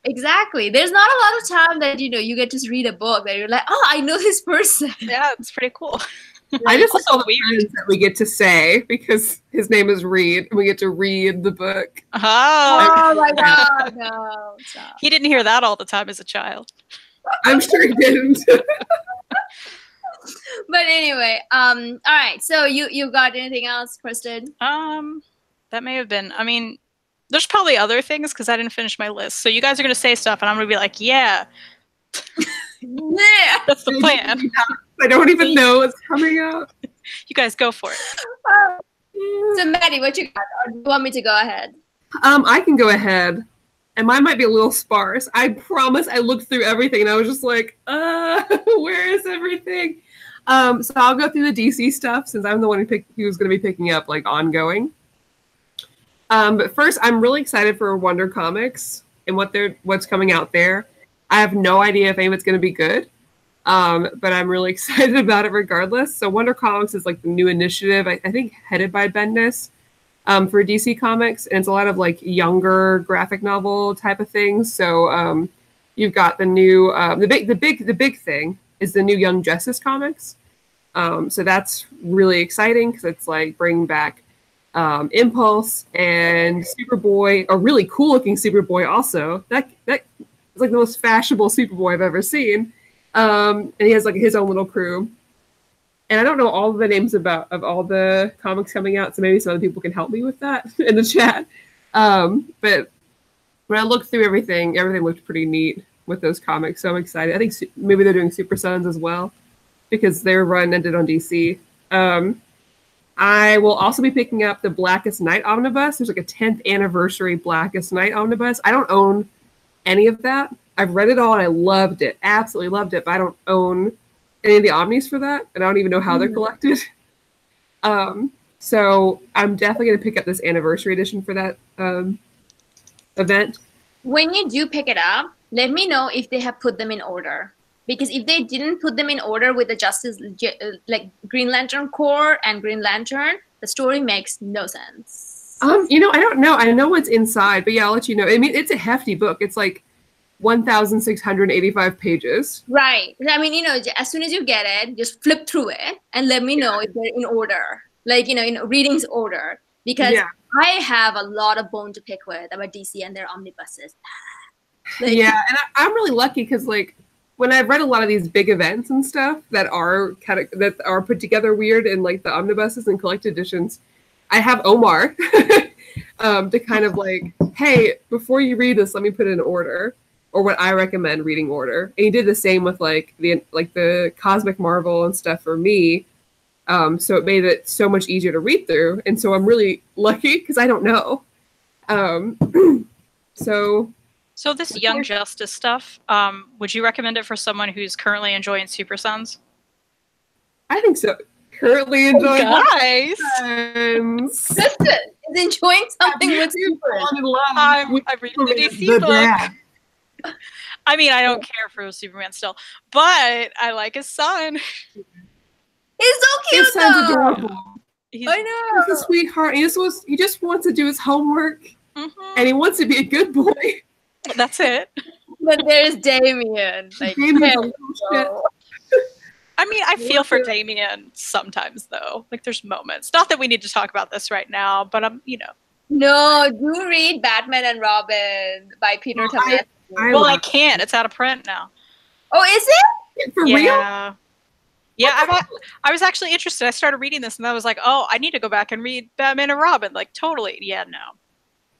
Exactly. There's not a lot of time that, you get to read a book that you're like, oh, I know this person. Yeah, it's pretty cool. I just like all the friends that we get to say because his name is Reed and we get to read the book. Oh my God, no. Stop. He didn't hear that all the time as a child. I'm sure he didn't. But anyway, all right. So you got anything else, Kristan? That may have been. I mean, there's probably other things because I didn't finish my list. So you guys are gonna say stuff, and I'm gonna be like, yeah, yeah, that's the plan. I don't even know what's coming out. You guys go for it. So Maddie, what you got? Or do you want me to go ahead? I can go ahead. And mine might be a little sparse. I promise I looked through everything and I was just like, where is everything? So I'll go through the DC stuff since I'm the one who was going to be picking up like ongoing. But first, I'm really excited for Wonder Comics and what's coming out there. I have no idea if any of it's going to be good, but I'm really excited about it regardless. So Wonder Comics is like the new initiative, I think headed by Bendis. For DC Comics, and it's a lot of like younger graphic novel type of things. So you've got the new the big thing is the new Young Justice comics. So that's really exciting because it's like bringing back Impulse and Superboy, a really cool looking Superboy. Also, that is like the most fashionable Superboy I've ever seen. And he has like his own little crew. And I don't know all the names of all the comics coming out, so maybe some other people can help me with that in the chat. But when I looked through everything looked pretty neat with those comics, so I'm excited. I think maybe they're doing Super Sons as well, because their run ended on DC. I will also be picking up the Blackest Night Omnibus. There's like a 10th anniversary Blackest Night Omnibus. I don't own any of that. I've read it all and I loved it. Absolutely loved it, but I don't own any of the Omnis for that, and I don't even know how they're collected. So I'm definitely going to pick up this anniversary edition for that event. When you do pick it up, let me know if they have put them in order. Because if they didn't put them in order with the Justice, like Green Lantern Corps and Green Lantern, the story makes no sense. I don't know. I know what's inside, but yeah, I'll let you know. I mean, it's a hefty book. It's like 1,685 pages. Right. I mean, as soon as you get it, just flip through it and let me know if they're in order, like, in readings order, because I have a lot of bone to pick with about DC and their omnibuses. And I'm really lucky because, like, when I've read a lot of these big events and stuff that are put together weird in like the omnibuses and collected editions, I have Omar to kind of like, hey, before you read this, let me put it in order. Or what I recommend reading order. And he did the same with like the Cosmic Marvel and stuff for me. So it made it so much easier to read through. And so I'm really lucky because I don't know. So this Young Justice stuff, would you recommend it for someone who's currently enjoying Super Sons? I think so. Currently enjoying guys. Kristen is enjoying something with Super. I'm reading the DC book. I mean, I don't care for Superman still, but I like his son. He's so cute. His son's adorable. I know. He's a sweetheart. He just wants to do his homework, and he wants to be a good boy. That's it. But there's Damien. Like, Damien's a little shit. I mean, I feel for Damien sometimes, though. Like, there's moments. Not that we need to talk about this right now, but No, do read Batman and Robin by Peter Tomasi. I can't. It's out of print now. Oh, is it? For real? Yeah, I was actually interested. I started reading this, and I was like, oh, I need to go back and read Batman and Robin. Like, totally. Yeah, no.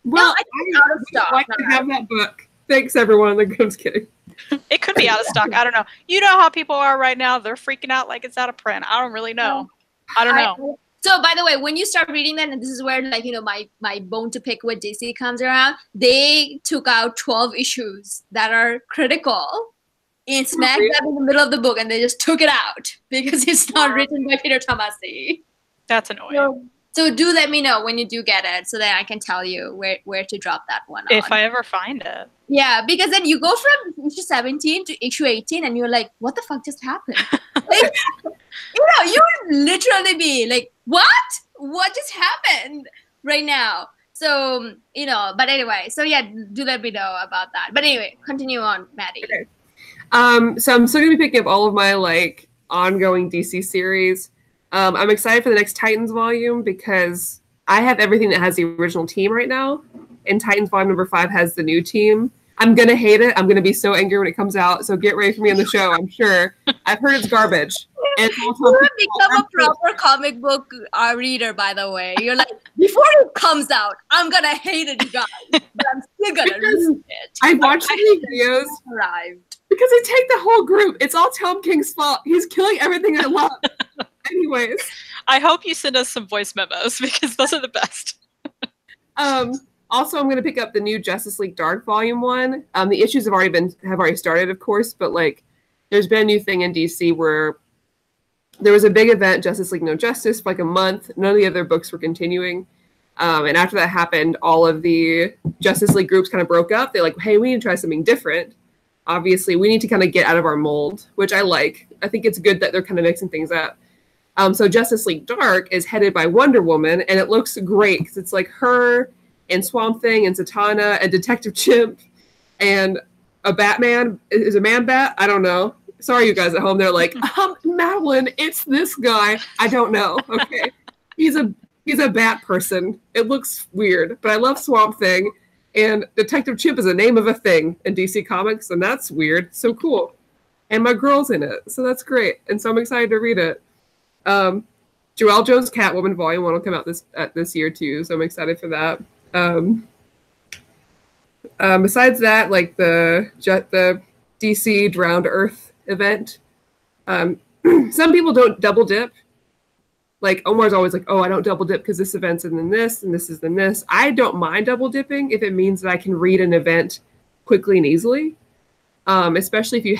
Well, I think out of stock. I'd like to have that book. Thanks, everyone. I'm just kidding. It could be out of stock. I don't know. You know how people are right now. They're freaking out like it's out of print. I don't really know. I don't know. So, by the way, when you start reading that, and this is where, like, my bone to pick with DC comes around, they took out 12 issues that are critical in smack dab in the middle of the book, and they just took it out because it's not written by Peter Tomasi. That's annoying. So do let me know when you do get it, so that I can tell you where to drop that one on. If I ever find it. Yeah, because then you go from issue 17 to issue 18, and you're like, what the fuck just happened? Like, you would literally be like, what? What just happened right now? So, but anyway, so yeah, do let me know about that. But anyway, continue on, Maddie. Okay. So I'm still going to be picking up all of my, ongoing DC series. I'm excited for the next Titans volume because I have everything that has the original team right now. And Titans volume number 5 has the new team. I'm going to hate it. I'm going to be so angry when it comes out. So get ready for me on the show, I'm sure. I've heard it's garbage. And you have become a proper comic book reader, by the way. You're like, before it comes out, I'm going to hate it, you guys. But I'm still going to read it. I watched the videos. Arrived. Because they take the whole group. It's all Tom King's fault. He's killing everything I love. Anyways. I hope you send us some voice memos because those are the best. Also, I'm going to pick up the new Justice League Dark Volume 1. The issues have already started, of course, but there's been a new thing in DC where there was a big event, Justice League No Justice, for a month. None of the other books were continuing. And after that happened, all of the Justice League groups kind of broke up. They're like, hey, we need to try something different. Obviously, we need to kind of get out of our mold, which I like. I think it's good that they're kind of mixing things up. So Justice League Dark is headed by Wonder Woman, and it looks great because it's her and Swamp Thing and Zatanna and Detective Chimp and a Batman. Is a Man-Bat? I don't know. Sorry, you guys at home. They're like, Madelyn, it's this guy. I don't know. Okay. He's a bat person. It looks weird, but I love Swamp Thing. And Detective Chimp is the name of a thing in DC Comics, and that's weird. So cool. And my girl's in it, so that's great. And so I'm excited to read it. Joelle Jones Catwoman Volume 1 will come out this year too, so I'm excited for that. Besides that, the DC Drowned Earth event, some people don't double dip. Omar's always like, oh, I don't double dip because this event's and then this and this is then this. I don't mind double dipping if it means that I can read an event quickly and easily. Especially if you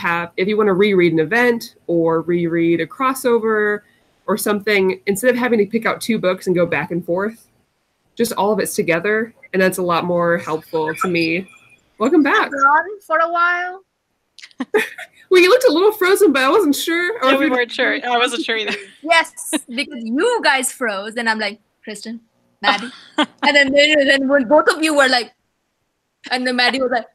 want to reread an event or reread a crossover or something, instead of having to pick out 2 books and go back and forth, just all of it's together, and that's a lot more helpful to me. Welcome back. Gone for a while. Well, you looked a little frozen, but I wasn't sure. Yeah, we weren't sure. I wasn't sure either. Yes, because you guys froze, and I'm like, Kristan, Maddie. And then when both of you were like, and then Maddie was like,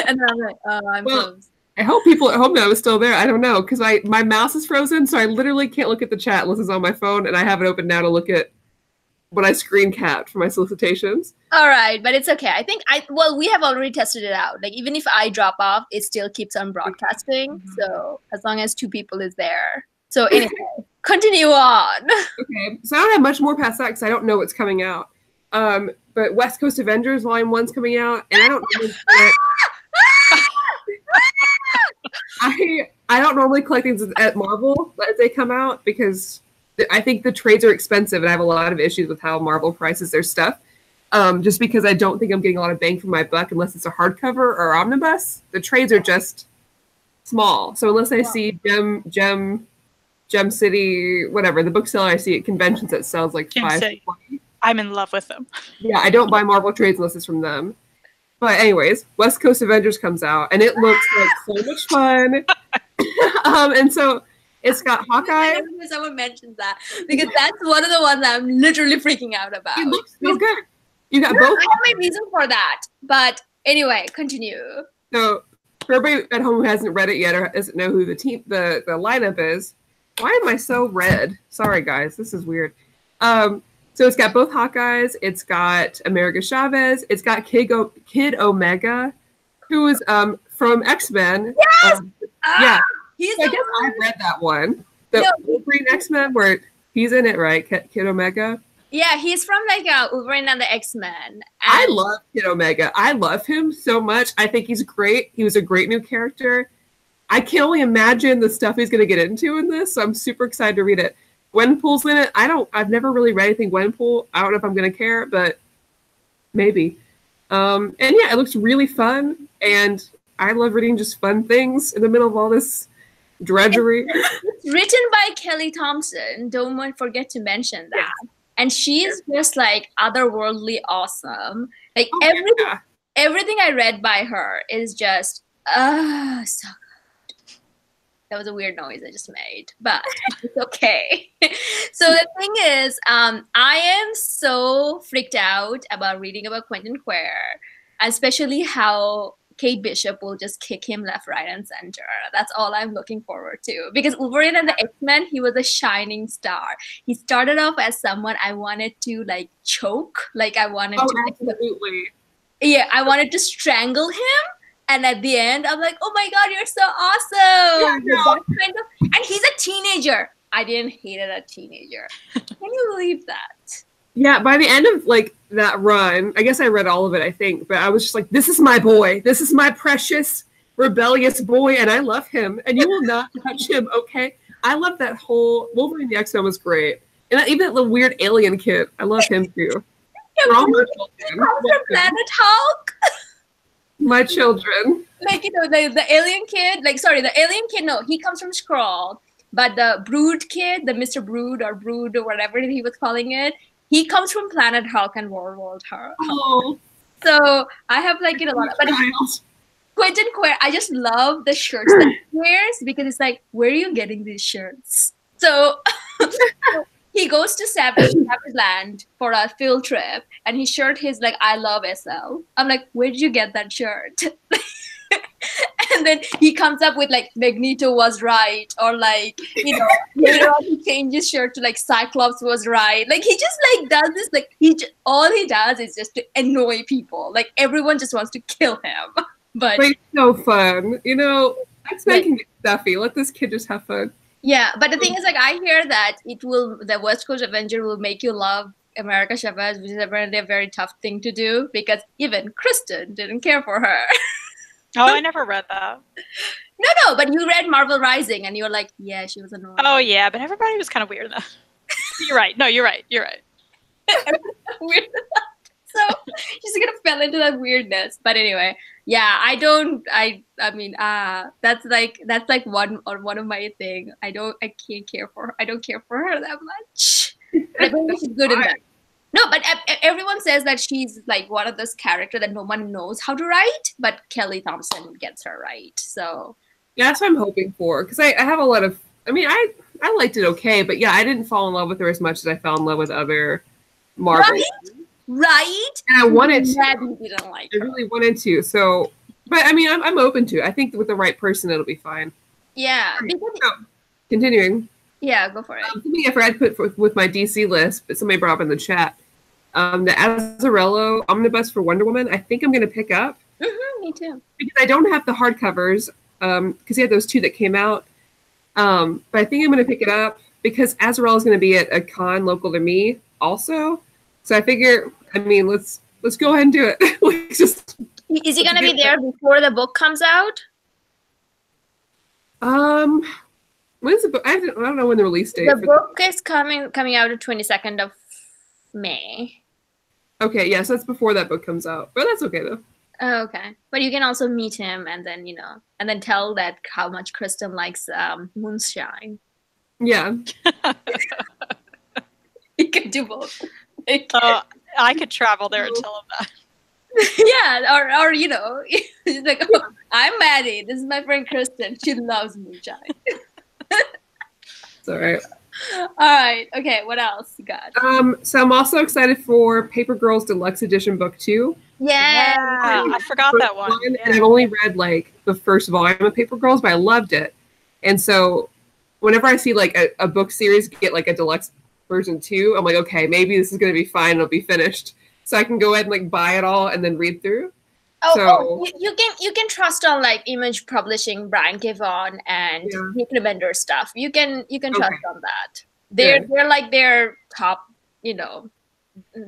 and then I'm like, I'm froze. I hope people at home know I was still there. I don't know, because my mouse is frozen, so I literally can't look at the chat unless it's on my phone, and I have it open now to look at what I screen capped for my solicitations. All right, but it's okay. I think we have already tested it out. Even if I drop off, it still keeps on broadcasting. Mm-hmm. So as long as 2 people is there. So anyway, continue on. Okay, so I don't have much more past that because I don't know what's coming out. But West Coast Avengers Volume 1's coming out, and I don't know I don't normally collect things at Marvel as they come out because I think the trades are expensive, and I have a lot of issues with how Marvel prices their stuff. Just because I don't think I'm getting a lot of bang for my buck unless it's a hardcover or omnibus. The trades are just small. So unless I see Gem City, whatever, the bookseller I see at conventions that sells like $5. I'm in love with them. Yeah, I don't buy Marvel trades unless it's from them. But anyways, West Coast Avengers comes out, and it looks like so much fun. And so it's got Hawkeye. Someone mentions that because that's one of the ones I'm literally freaking out about. It looks so good. You got both. I have my reason for that, but anyway, continue. So for everybody at home who hasn't read it yet or doesn't know who the lineup is, why am I so red? Sorry guys, this is weird. So it's got both Hawkeyes. It's got America Chavez. It's got Kid Omega, who is from X-Men. Yes. Yeah. I guess I read that one. The Wolverine X-Men, where he's in it, right? Kid Omega. Yeah, he's from Wolverine and the X-Men. I love Kid Omega. I love him so much. I think he's great. He was a great new character. I can only imagine the stuff he's going to get into in this, so I'm super excited to read it. Gwenpool's in it. I've never really read anything Gwenpool. I don't know if I'm going to care, but maybe. And yeah, it looks really fun. And I love reading just fun things in the middle of all this drudgery. It's written by Kelly Thompson. Don't forget to mention that. Yes. And she's just like otherworldly awesome. Like everything I read by her is just so good. That was a weird noise I just made, but it's okay. So the thing is, I am so freaked out about reading about Quentin Quire, especially how Kate Bishop will just kick him left, right, and center. That's all I'm looking forward to. Because Wolverine and the X-Men, he was a shining star. He started off as someone I wanted to like choke. Like I wanted to. Absolutely. Yeah, I wanted to strangle him. And at the end, I'm like, oh my God, you're so awesome. Yeah, no. And he's a teenager. I didn't hate it as a teenager. Can you believe that? Yeah, by the end of like that run, I guess I read all of it, I think, but I was just like, this is my boy. This is my precious, rebellious boy, and I love him, and you will not touch him, okay? I love that whole Wolverine the X-Men was great. And even the weird alien kid, I love him too. From Planet Hulk. My children. Like, you know, the alien kid, the alien kid, no, he comes from Skrull, but the Brood kid, the Mr. Brood or whatever he was calling it, he comes from Planet Hulk and World Hulk. Oh. So I have like, you know, but Quentin Quire, I just love the shirts that he wears because it's like, where are you getting these shirts? So he goes to Savage Land for a field trip and he shirt his like, I love SL. I'm like, where did you get that shirt? And then he comes up with like Magneto was right, or like, you know, later on he changes shirt to like Cyclops was right. Like he just like does this, like all he does is just to annoy people. Like everyone just wants to kill him. But it's so fun, you know. That's making it stuffy. Let this kid just have fun. Yeah, but the thing is, like, I hear that the West Coast Avenger will make you love America Chavez, which is apparently a very tough thing to do because even Kristan didn't care for her. Oh, I never read that. No, but you read Marvel Rising and you were like, yeah, she was annoying. Oh, yeah, but everybody was kind of weird, though. You're right. No, you're right. You're right. Weird. So she's gonna fell into that weirdness. But anyway, yeah, I mean, that's like one of my thing. I don't care for her. I don't care for her that much. I think she's good in that. No, but everyone says that she's like one of those characters that no one knows how to write, but Kelly Thompson gets her right. So yeah, that's what I'm hoping for. Because I have a lot of, I mean, I liked it okay, but yeah, I didn't fall in love with her as much as I fell in love with other Marvel. Right? And I wanted to. You didn't like her. I really wanted to. So, but I mean, I'm open to it. I think with the right person, it'll be fine. Yeah. So, continuing. Yeah, go for it. Something I forgot to put with my DC list, but somebody brought up in the chat. The Azzarello Omnibus for Wonder Woman, I think I'm going to pick up. Me too. Because I don't have the hardcovers, because he had those two that came out. But I think I'm going to pick it up because Azzarello is going to be at a con local to me also. So I figure, I mean, let's go ahead and do it. Is he going to be there before the book comes out? When's the book? I don't know when the release date. The book is coming out the 22nd of May. Okay, yes, that's before that book comes out, but that's okay though. Oh, okay, but you can also meet him and then tell that how much Kristan likes Moonshine. Yeah, you can do both. I could travel there and tell him that. Yeah, or he's like, oh, I'm Maddie. This is my friend Kristan. She loves Moonshine. It's all right. All right. Okay. What else you got? So I'm also excited for Paper Girls Deluxe Edition Book 2. Yeah. I forgot that one. Yeah. And I've only read like the first volume of Paper Girls, but I loved it. And so whenever I see like a book series get like a deluxe version 2, I'm like, okay, maybe this is going to be fine. It'll be finished. So I can go ahead and like buy it all and then read through. You can trust on like Image Publishing, Brian K. Vaughan and Nick Remender stuff. You can trust on that. They're like their top,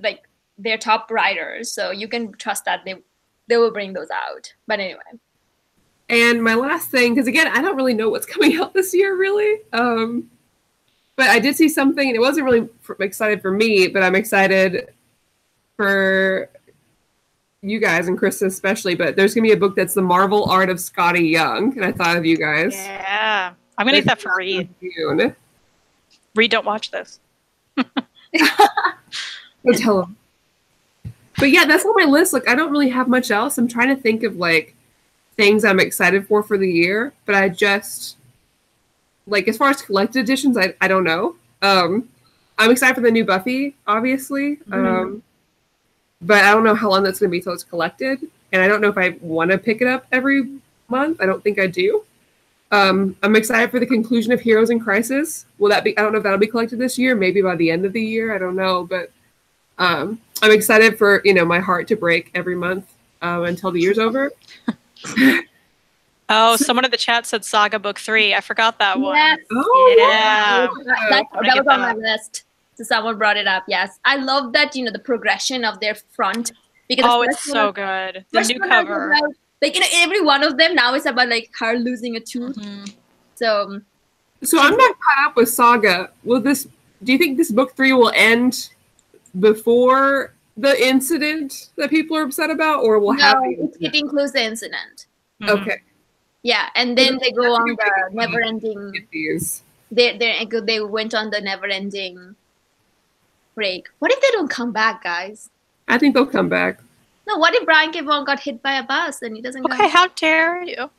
like their top writers. So you can trust that they will bring those out. But anyway. And my last thing, because again, I don't really know what's coming out this year, really. But I did see something, and it wasn't really excited for me, but I'm excited for you guys and Kristan especially, but there's gonna be a book that's the Marvel art of Scotty Young, and I thought of you guys. Yeah, I'm gonna get that for Reed. Reed, don't watch this. Don't tell him. But yeah, that's on my list. Like, I don't really have much else. I'm trying to think of like things I'm excited for the year, but I just like, as far as collected editions, I don't know. I'm excited for the new Buffy, obviously. But I don't know how long that's going to be till it's collected. And I don't know if I want to pick it up every month. I don't think I do. I'm excited for the conclusion of Heroes in Crisis. Will that be, I don't know if that'll be collected this year, maybe by the end of the year. I don't know. But I'm excited for, my heart to break every month until the year's over. Oh, someone in the chat said Saga Book 3. I forgot that one. Yes. Oh, yeah. That was on my list. So someone brought it up. Yes, I love that. The progression of their front, because it's so good. The new cover, like every one of them now is about like her losing a tooth. So I'm not caught up with Saga. Do you think this book 3 will end before the incident that people are upset about, or will have? It includes the incident. Okay. Yeah, and then they go on the never-ending. They went on the never-ending break. What if they don't come back, guys? I think they'll come back. No, what if Brian K. Vaughan got hit by a bus and he doesn't come back? How dare you?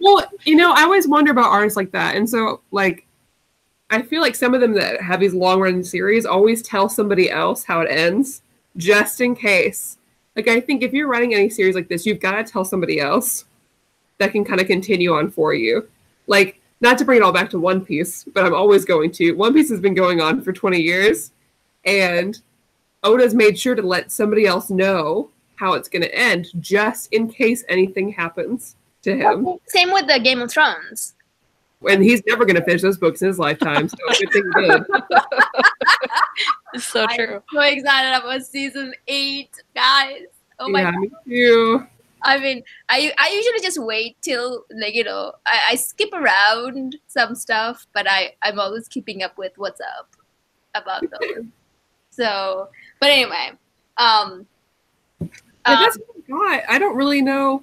Well, I always wonder about artists like that. And so, like, I feel like some of them that have these long-run series always tell somebody else how it ends, just in case. Like, I think if you're writing any series like this, you've got to tell somebody else that can kind of continue on for you. Like, not to bring it all back to One Piece, but I'm always going to. One Piece has been going on for 20 years, and Oda's made sure to let somebody else know how it's going to end, just in case anything happens to him. Same with the Game of Thrones. And he's never going to finish those books in his lifetime, so good thing he did. It's so true. I'm so excited about season 8, guys. Oh my God. Me too. I mean, I usually just wait till, like, I skip around some stuff, but I'm always keeping up with what's up about those. So, but anyway. That's what I don't really know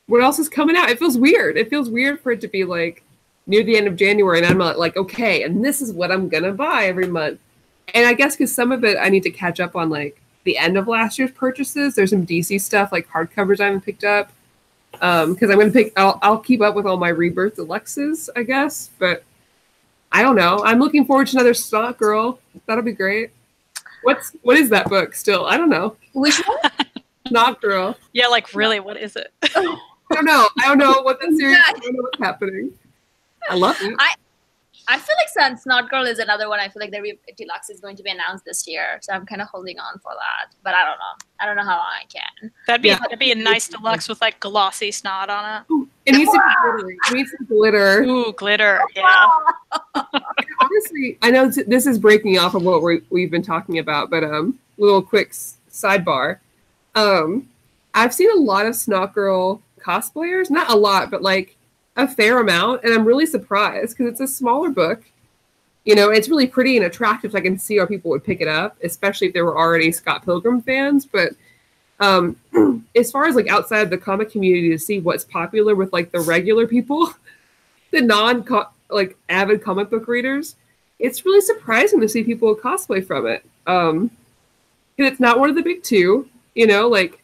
what else is coming out. It feels weird. It feels weird for it to be, like, near the end of January, and I'm like, okay, and this is what I'm going to buy every month. And I guess because some of it I need to catch up on, like, the end of last year's purchases. There's some DC stuff, like hardcovers I haven't picked up. Because I'm going to I'll keep up with all my Rebirth Deluxes, I guess. But I don't know. I'm looking forward to another Snot Girl. That'll be great. What is that book still? I don't know. Which one? Snot Girl. Yeah, like, really, what is it? I don't know. I don't know what that series is. I don't know what's happening. I love it. I feel like Snot Girl is another one. I feel like the deluxe is going to be announced this year, so I'm kind of holding on for that. But I don't know. I don't know how long I can. That'd be a nice deluxe with like glossy snot on it. Ooh, it needs to be glittery. It needs some glitter. Ooh, glitter. Yeah. Honestly, I know this is breaking off of what we've been talking about, but little quick sidebar. I've seen a lot of Snot Girl cosplayers. Not a lot, but like a fair amount, and I'm really surprised because it's a smaller book. It's really pretty and attractive, so I can see how people would pick it up, especially if they were already Scott Pilgrim fans. But as far as like outside the comic community to see what's popular with like the regular people, the like avid comic book readers, it's really surprising to see people cosplay from it. Because it's not one of the big two, like.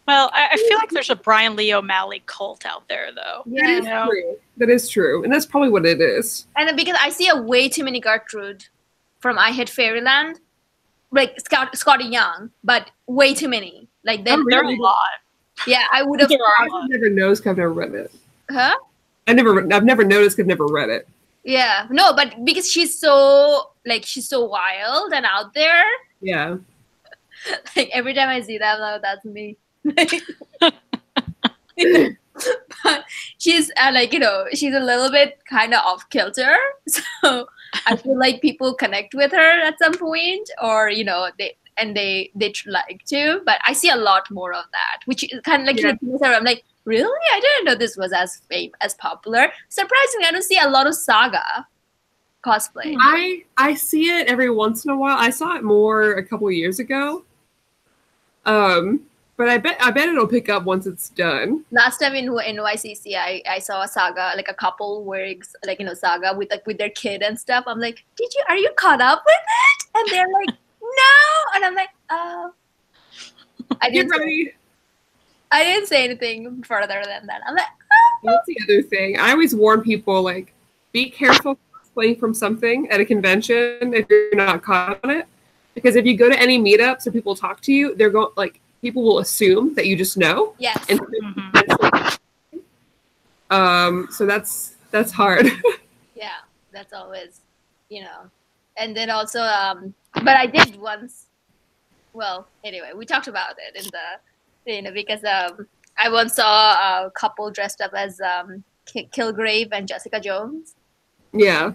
Well, I feel like there's a Brian Lee O'Malley cult out there, though. Yeah, true. That is true. And that's probably what it is. And because I see way too many Gertrude from I Hate Fairyland, like Scotty Young, but way too many. Like, there are a lot. Yeah, I would have. I've never noticed because I've never read it. Huh? I've never noticed because I've never read it. Yeah. No, but because she's so wild and out there. Yeah. Like, every time I see that, I'm like, that's me. But she's she's a little bit kind of off kilter, so I feel like people connect with her at some point, or they like to. But I see a lot more of that, which is kind of like I'm like, really? I didn't know this was as popular. Surprisingly, I don't see a lot of Saga cosplay. I see it every once in a while. I saw it more a couple of years ago. But I bet it'll pick up once it's done. Last time in NYCC, I saw a saga, like a couple wearing like saga with their kid and stuff. I'm like, are you caught up with it? And they're like, no, and I'm like, oh. I didn't say anything further than that. I'm like, oh. That's the other thing. I always warn people, like, be careful cosplaying from something at a convention if you're not caught on it, because if you go to any meetups or people talk to you, they're going like. People will assume that you just know. Yes. And so that's hard. Yeah, that's always, And then also, but I did once. Well, anyway, we talked about it in the, because I once saw a couple dressed up as Kilgrave and Jessica Jones. Yeah.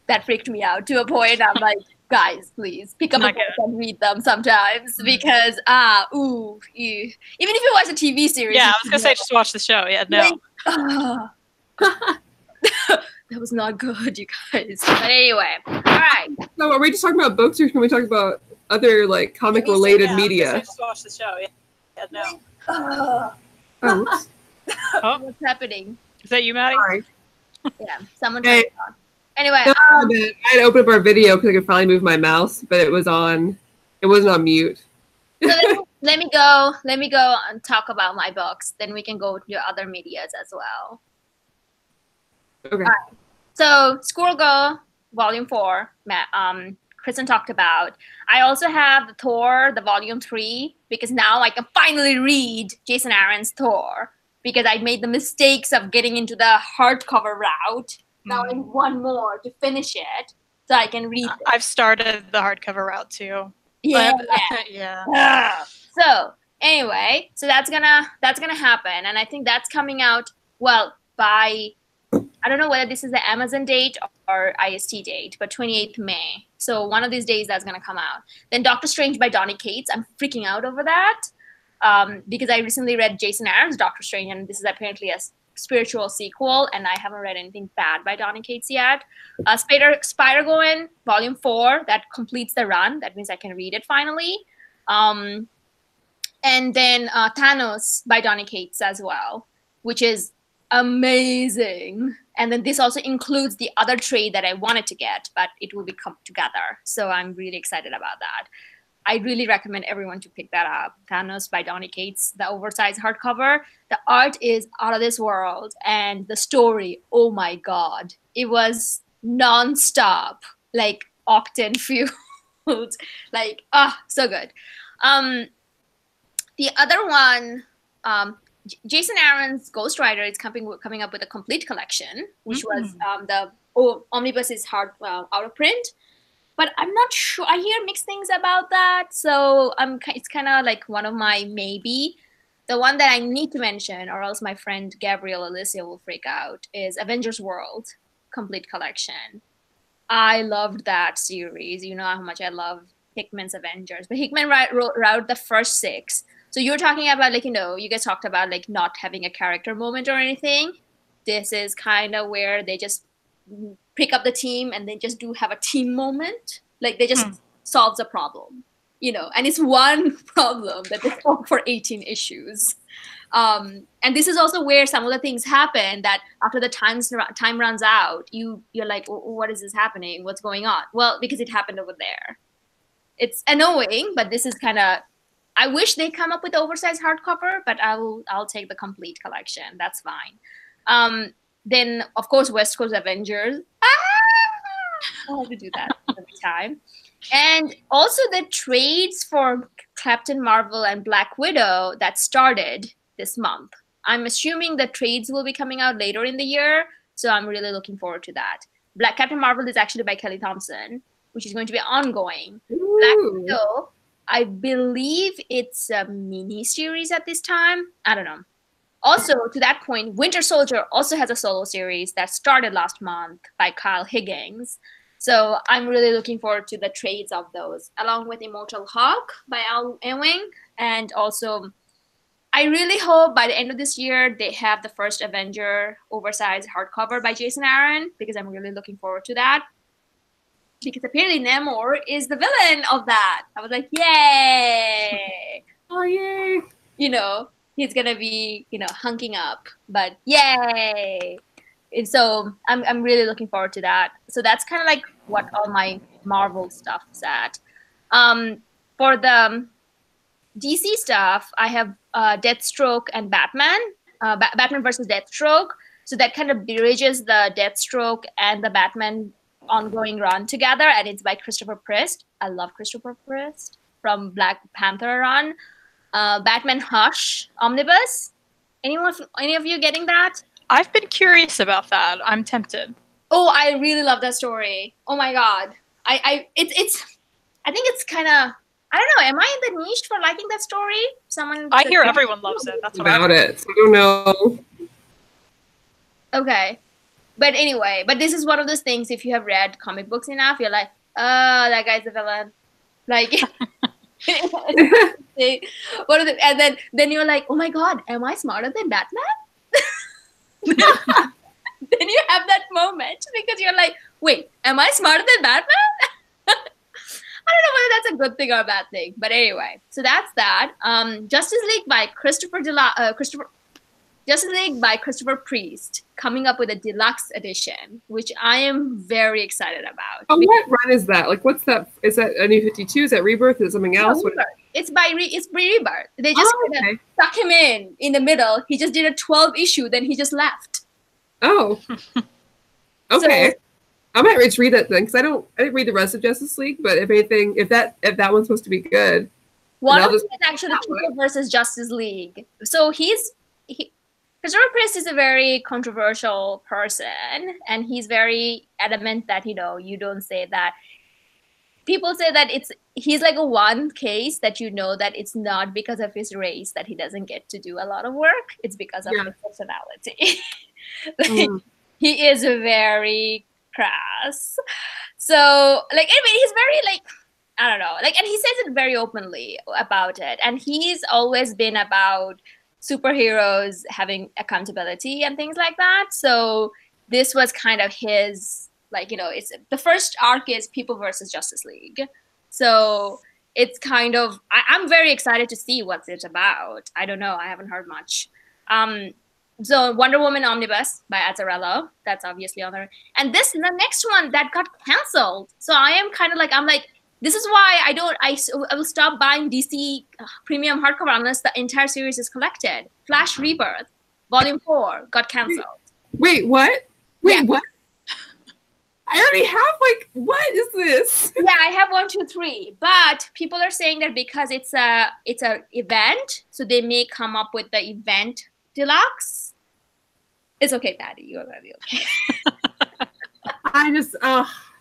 That freaked me out to a point. I'm like, guys, please pick up a book and read them sometimes because even if you watch a TV series. Yeah, I was gonna say just watch the show. Yeah, no. That was not good, you guys. But anyway, all right. So are we just talking about books, or can we talk about other like comic related media? Just watch the show. Yeah, no. Oh. What's happening? Is that you, Maddie? Sorry. Yeah, someone turned it on. Anyway, I had to open up our video because I could finally move my mouse, but it wasn't on mute. So let me go and talk about my books. Then we can go to other medias as well. Okay. Right. So Squirrel Girl Volume 4, Kristan talked about. I also have the Thor, the Volume 3, because now I can finally read Jason Aaron's Thor, because I made the mistakes of getting into the hardcover route. Now I need one more to finish it so I can read it. I've started the hardcover route too. Yeah. Yeah. So anyway, so that's gonna happen, and I think that's coming out by, I don't know whether this is the Amazon date or IST date, but 28th May. So one of these days that's gonna come out. Then Doctor Strange by Donny Cates. I'm freaking out over that because I recently read Jason Aaron's Doctor Strange, and this is apparently a spiritual sequel, and I haven't read anything bad by Donny Cates yet. Spider-Gwen Volume 4, that completes the run. That means I can read it finally. And then Thanos by Donny Cates as well, which is amazing. And then this also includes the other trade that I wanted to get, but it will be come together. So I'm really excited about that. I really recommend everyone to pick that up. Thanos by Donny Cates, the oversized hardcover. The art is out of this world, and the story, oh my god, it was non-stop, like octane fueled, like so good. The other one, Jason Aaron's Ghost Rider is coming up with a complete collection, which was the Omnibus is out of print. But I'm not sure. I hear mixed things about that, so it's kind of like one of my maybe. The one that I need to mention, or else my friend Gabrielle Alicia will freak out, is Avengers World Complete Collection. I loved that series. You know how much I love Hickman's Avengers, but Hickman wrote the first 6. So you're talking about you guys talked about like not having a character moment or anything. This is kind of where they just pick up the team and they just have a team moment. Like they just solves a problem, and it's one problem that they solve for 18 issues. And this is also where some of the things happen that after the time runs out, you're like, what is this happening? What's going on? Well, because it happened over there. It's annoying, but this is kind of, I wish they come up with the oversized hardcover, but I'll take the complete collection. That's fine. Then, of course, West Coast Avengers. I have to do that every time. And also the trades for Captain Marvel and Black Widow that started this month. I'm assuming the trades will be coming out later in the year, so I'm really looking forward to that. Captain Marvel is actually by Kelly Thompson, which is going to be ongoing. Ooh. Black Widow, I believe it's a mini-series at this time. I don't know. Also, to that point, Winter Soldier also has a solo series that started last month by Kyle Higgins. So I'm really looking forward to the trades of those, along with Immortal Hulk by Al Ewing. And also, I really hope by the end of this year, they have the first Avenger oversized hardcover by Jason Aaron, because I'm really looking forward to that. Because apparently Namor is the villain of that. I was like, yay! Oh, yay. You know, he's gonna be, you know, hunking up. But yay! And so I'm really looking forward to that. So that's kind of like what all my Marvel stuff is at. For the DC stuff, I have Deathstroke and Batman, Batman versus Deathstroke. So that kind of bridges the Deathstroke and the Batman ongoing run together, and it's by Christopher Priest. I love Christopher Priest from Black Panther run. Batman Hush Omnibus. Any of you getting that? I've been curious about that. I'm tempted. Oh, I really love that story. Oh my god. I think it's kind of, I don't know. Am I in the niche for liking that story? I hear everyone loves it. That's what about it. I don't know. Okay. But anyway, but this is one of those things, if you have read comic books enough, you're like, oh, that guy's a villain. Like, and then you're like, oh my god, am I smarter than Batman? Then you have that moment because you're like, wait, am I smarter than Batman? I don't know whether that's a good thing or a bad thing, but anyway, so that's that. Justice League by Christopher Priest, coming up with a deluxe edition, which I am very excited about. Oh, what run is that? Like, what's that? Is that a New 52? Is that Rebirth? Is it something else? No, it's Rebirth. They just kind of stuck him in the middle. He just did a 12 issue, then he just left. Oh, okay. So, I might just read that then, because I didn't read the rest of Justice League. But if anything, if that one's supposed to be good, one of them is actually People versus Justice League. So Christopher Priest is a very controversial person, and he's very adamant that, you know, you don't say that. People say that he's like a one case that, you know, that it's not because of his race that he doesn't get to do a lot of work. It's because of his personality. He is very crass. So, like, anyway, he's very, like, I don't know, like, and he says it very openly about it. And he's always been about superheroes having accountability and things like that. So this was kind of his, like, you know, it's the first arc is People versus Justice League. So it's kind of, I'm very excited to see what it's about. I don't know. I haven't heard much. So Wonder Woman Omnibus by Azzarello, that's obviously on there. And the next one that got canceled. So I am kind of like, I'm like, this is why I will stop buying DC premium hardcover unless the entire series is collected. Flash Rebirth, Volume 4 got canceled. Wait, what? Wait, what? I already have, like, what is this? Yeah, I have 1, 2, 3. But people are saying that because it's a event, so they may come up with the event deluxe. It's okay, Patty. You're gonna be okay.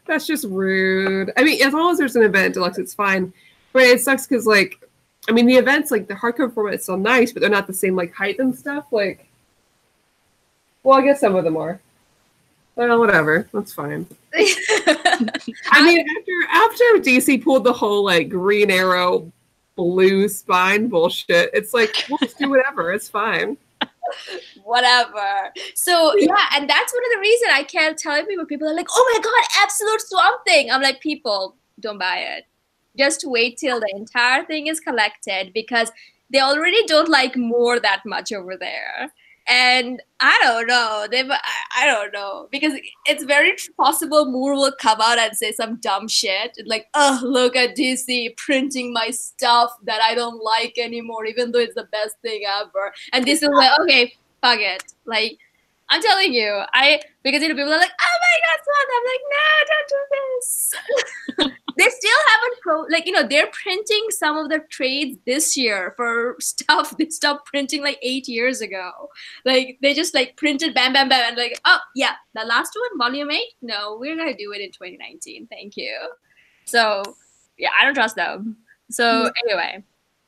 That's just rude. I mean, as long as there's an event deluxe, it's fine. But it sucks because, like, I mean, the events, like, the hardcover format is still nice, but they're not the same, like, height and stuff. Like, well, I guess some of them are. Well, whatever. That's fine. I mean, after DC pulled the whole, like, Green Arrow blue spine bullshit, it's like, we'll just do whatever. It's fine. Whatever. So yeah, and that's one of the reasons I kept telling people are like, oh my god, Absolute Swamp Thing. I'm like, people, don't buy it. Just wait till the entire thing is collected, because they already don't like more that much over there. And I don't know. I don't know, because it's very possible Moore will come out and say some dumb shit like, oh, look at DC printing my stuff that I don't like anymore, even though it's the best thing ever. And this is like, okay, fuck it. Like, I'm telling you, because, you know, people are like, oh my god, Swan. I'm like, no, don't do this. They still haven't you know, they're printing some of the trades this year for stuff they stopped printing like 8 years ago. Like, they just like printed bam, bam, bam, and like, oh yeah, the last one, volume 8. No, we're gonna do it in 2019. Thank you. So yeah, I don't trust them. So anyway,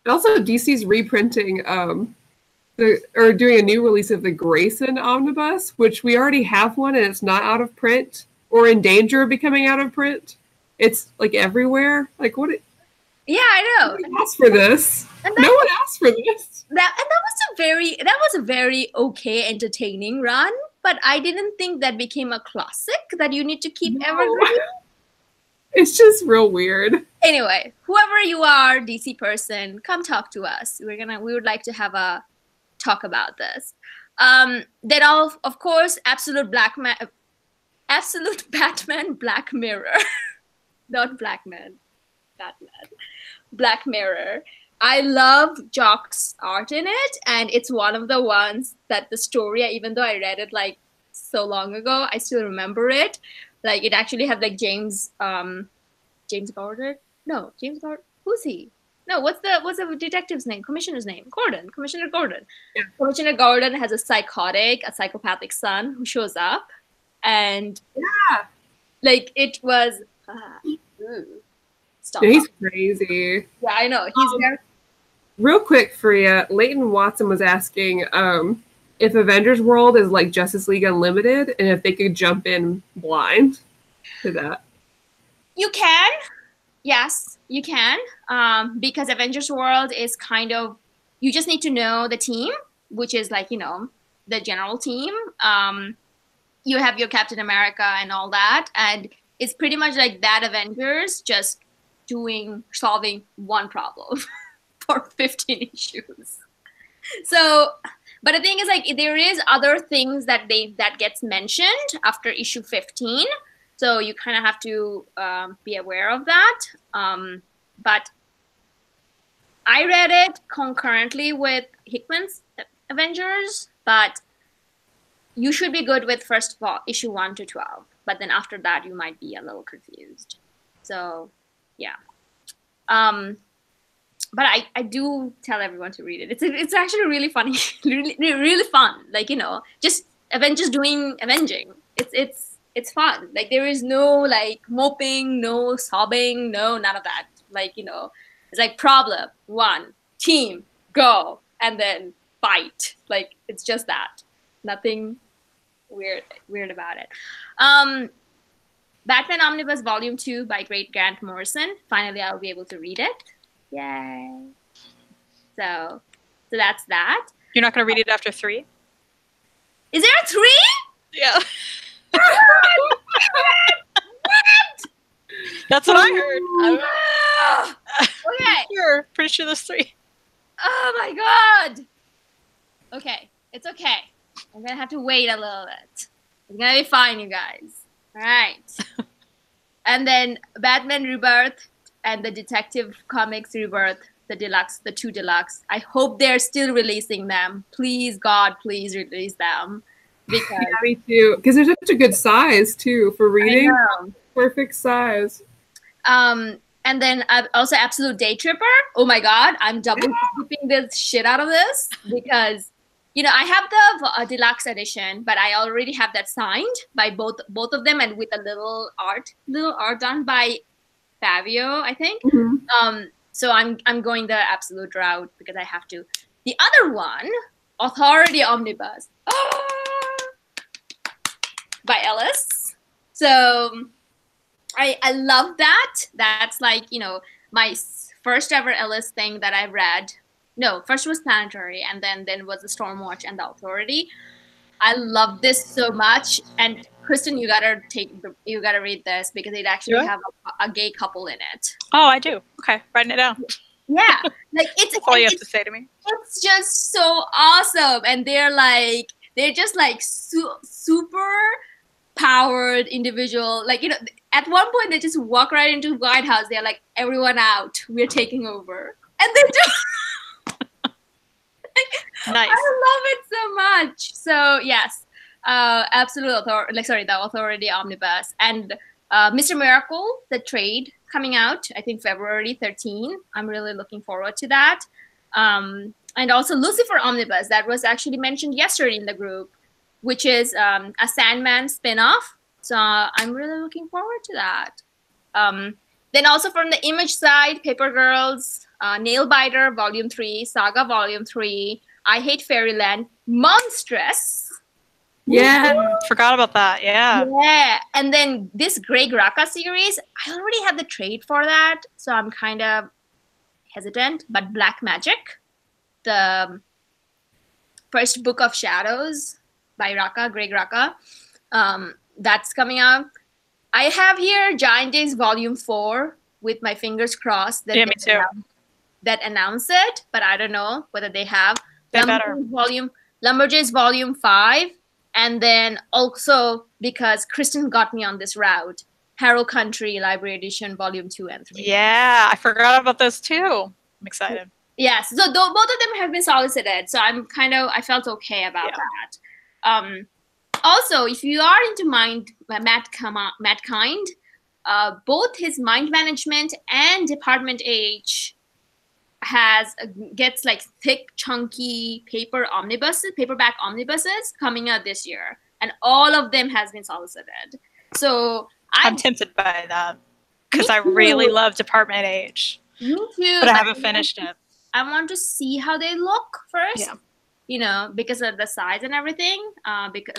also DC's reprinting or doing a new release of the Grayson Omnibus, which we already have one and it's not out of print or in danger of becoming out of print. It's like everywhere. Like, what? Yeah, I know. No one asked for this. No one asked for this. That was a very okay, entertaining run, but I didn't think that became a classic that you need to keep evergreen. It's just real weird. Anyway, whoever you are, DC person, come talk to us. We would like to have a talk about this. Then of course, absolute Batman Black Mirror. Not Black Man. Batman. Black Mirror. I love Jock's art in it, and it's one of the ones that the story, even though I read it like so long ago, I still remember it. Like it actually had like James Gordon? No, James Gordon. Who's he? No, what's the detective's name? Commissioner's name? Commissioner Gordon. Yeah. Commissioner Gordon has a psychopathic son who shows up, and like it was. Stop. He's crazy. Yeah, I know. He's very. Real quick, Fariha, Leighton Watson was asking if Avengers World is like Justice League Unlimited, and if they could jump in blind to that. You can. Yes, you can. Because Avengers World is kind of, you just need to know the team, which is like, the general team. You have your Captain America and all that. And it's pretty much like that Avengers just solving one problem for 15 issues. So, but the thing is like, there is other things that gets mentioned after issue 15. So you kind of have to be aware of that. But I read it concurrently with Hickman's Avengers, but you should be good with first of all issue 1 to 12. But then after that, you might be a little confused. So, yeah. But I do tell everyone to read it. It's actually really funny, really fun. Like just Avengers doing avenging. It's fun. Like there is no like moping, no sobbing, no none of that. Like it's like problem 1, team go, and then fight. Like it's just that. Nothing weird about it. Batman Omnibus Volume 2 by great Grant Morrison. Finally, I'll be able to read it. Yay! So that's that. You're not going to read it after 3? Is there a 3? Yeah. What? That's what I heard. Okay. Pretty sure there's 3. Oh my god. Okay, it's okay. I'm gonna have to wait a little bit. It's gonna be fine, you guys. All right. And then Batman Rebirth and the Detective Comics Rebirth, the 2 deluxe. I hope they're still releasing them. Please, God, please release them. Because me too. Because they're such a good size too for reading. Perfect size. And then also Absolute Day Tripper. Oh my God, I'm double flipping this shit out of this because I have the deluxe edition, but I already have that signed by both of them, and with a little art done by Fabio, I think. Mm-hmm. So I'm going the absolute route because I have to. The other one, Authority Omnibus, by Ellis. So I love that. That's like my first ever Ellis thing that I read. No, first was Planetary, and then was the Stormwatch and the Authority. I love this so much, and Kristan, you gotta read this because it actually have a gay couple in it. Oh, I do. Okay, writing it down. Yeah, like that's all you have to say to me. It's just so awesome, and they're just like super powered individual. Like at one point they just walk right into White House. They're like, everyone out, we're taking over, and they just. Nice. I love it so much. So yes, the Authority Omnibus and Mr. Miracle, the trade coming out, I think February 13. I'm really looking forward to that. And also Lucifer Omnibus, that was actually mentioned yesterday in the group, which is a Sandman spin-off. So I'm really looking forward to that. Then also from the Image side, Paper Girls, Nailbiter Volume 3, Saga Volume 3, I Hate Fairyland, Monstrous. Yeah. Forgot about that. Yeah. Yeah. And then this Greg Rucka series, I already have the trade for that, so I'm kind of hesitant. But Black Magic, the first Book of Shadows by Greg Rucka, that's coming out. I have here Giant Days Volume 4 with my fingers crossed that me too. That announce it, but I don't know whether they have. Lumberjanes Volume 5, and then also because Kristan got me on this route, Harrow Country Library Edition Volume 2 and 3. Yeah, I forgot about those too. I'm excited. Yes, so both of them have been solicited, so I felt okay about that. Also, if you are into Matt Kind, both his Mind Management and Department H gets like thick, chunky paperback omnibuses coming out this year, and all of them has been solicited. So I'm tempted by that because I really love Department H. Me too, but I haven't finished it. I want to see how they look first. Yeah. You know, because of the size and everything,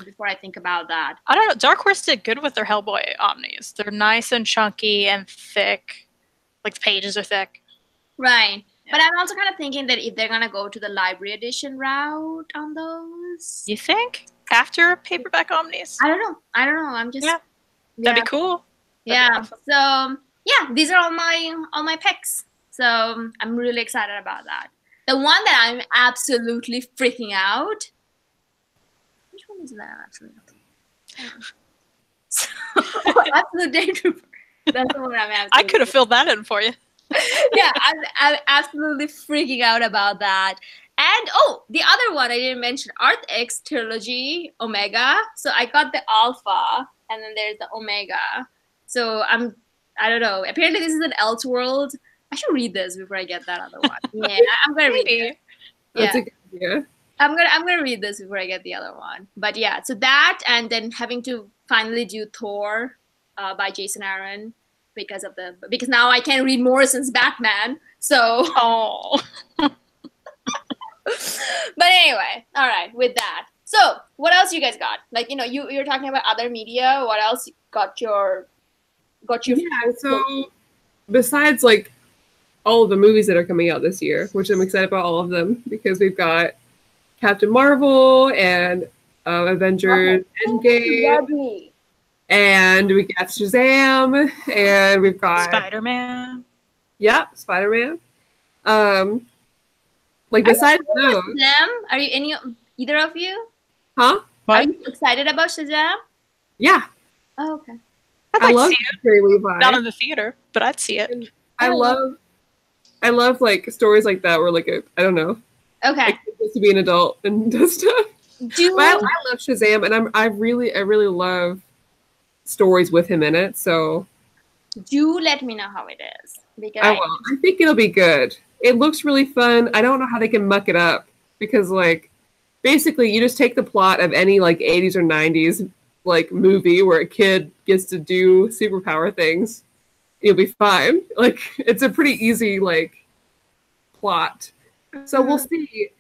before I think about that. I don't know. Dark Horse did good with their Hellboy omnis. They're nice and chunky and thick. Like the pages are thick. Right. Yeah. But I'm also kind of thinking that if they're going to go to the library edition route on those. You think? After paperback omnis? I don't know. I'm just... Yeah. That'd be cool. That'd be awesome. So, yeah, these are all my picks. So I'm really excited about that. The one that I'm absolutely freaking out. Which one is that actually? Absolute Daydreamer. That's the one I'm absolutely. I could have filled that in for you. Yeah, I'm absolutely freaking out about that. And the other one I didn't mention, Art X Trilogy Omega. So I got the Alpha, and then there's the Omega. So I don't know. Apparently this is an Elseworld. I should read this before I get that other one. Yeah, I'm gonna read it. Yeah. That's a good idea. I'm gonna read this before I get the other one. But yeah, so that, and then having to finally do Thor by Jason Aaron because now I can read Morrison's Batman. So but anyway, all right, with that. So what else you guys got? Like, you know, you're talking about other media. What else got your Yeah, so besides like all of the movies that are coming out this year, which I'm excited about all of them because we've got Captain Marvel and Avengers Endgame, and we got Shazam, and we've got Spider-Man. Yeah, Spider-Man. Like besides those, Shazam? Are you either of you? Huh? What? Are you excited about Shazam? Yeah. Oh, okay. I'd like to see it. Not in the theater, but I'd see it. And I love like stories like that where like I don't know. Okay. Like, to be an adult and does stuff. I love Shazam, and I really love stories with him in it. So do let me know how it is, because I will. I think it'll be good. It looks really fun. I don't know how they can muck it up because like basically you just take the plot of any like 80s or 90s like movie where a kid gets to do superpower things. You'll be fine. Like it's a pretty easy like plot. So we'll see.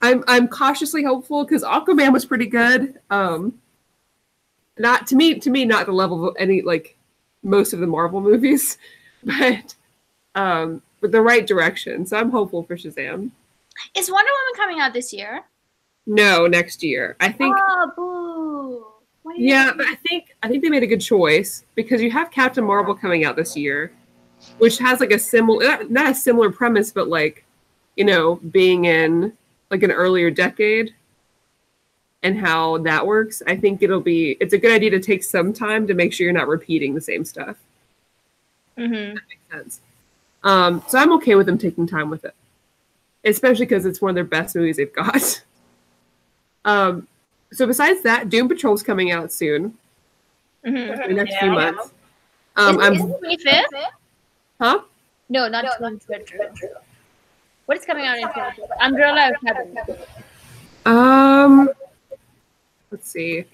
I'm cautiously hopeful because Aquaman was pretty good. Not to me, not the level of any like most of the Marvel movies, but the right direction. So I'm hopeful for Shazam. Is Wonder Woman coming out this year? No, next year. I think. Oh, boo. Yeah, but I think they made a good choice because you have Captain Marvel coming out this year, which has like a similar, not a similar premise, but like, you know, being in like an earlier decade and how that works. I think it's a good idea to take some time to make sure you're not repeating the same stuff. Mm-hmm. That makes sense. So I'm okay with them taking time with it, especially because it's one of their best movies they've got. So besides that, Doom Patrol's coming out soon. Mm-hmm. In the next few months. Is it 25th? Huh? No, not 25th. What is coming out in 25th? Umbrella Academy. Let's see.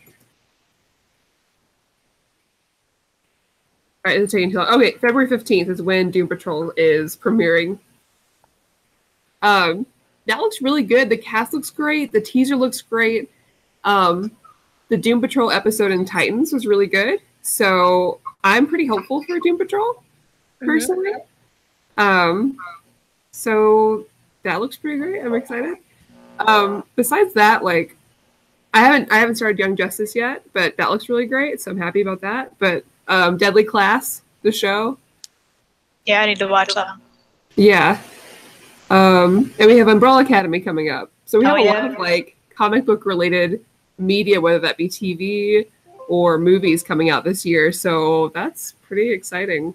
All right, it's taking too long. Okay, February 15th is when Doom Patrol is premiering. That looks really good. The cast looks great. The teaser looks great. The Doom Patrol episode in Titans was really good. So I'm pretty hopeful for Doom Patrol, personally. So that looks pretty great. I'm excited. Besides that, like I haven't started Young Justice yet, but that looks really great. So I'm happy about that. But Deadly Class, the show. Yeah, I need to watch that. Yeah. And we have Umbrella Academy coming up. So we have a lot of like comic book related media, whether that be TV or movies coming out this year. So that's pretty exciting.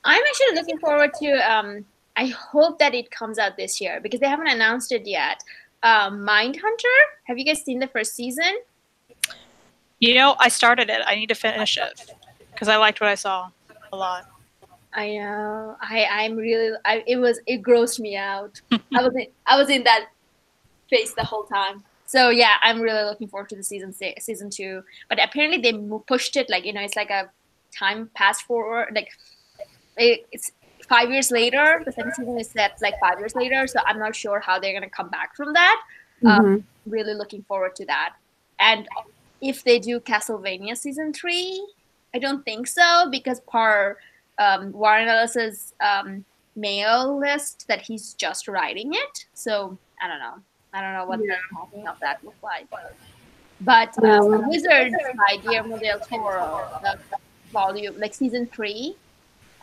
I'm actually looking forward to, I hope that it comes out this year because they haven't announced it yet. Mindhunter. Have you guys seen the first season? You know, I started it. I need to finish it because I liked what I saw a lot. I know. It grossed me out. I was in that phase the whole time. So yeah, I'm really looking forward to the season 2. But apparently they pushed it, like, you know, it's like a time pass forward. Like it's 5 years later. The second season is set like 5 years later. So I'm not sure how they're gonna come back from that. Really looking forward to that. And if they do Castlevania season 3, I don't think so because Warren Ellis's mail list that he's just writing it. So I don't know what the timing of that looks like. But Wizards by Guillermo del Toro, the volume, like season 3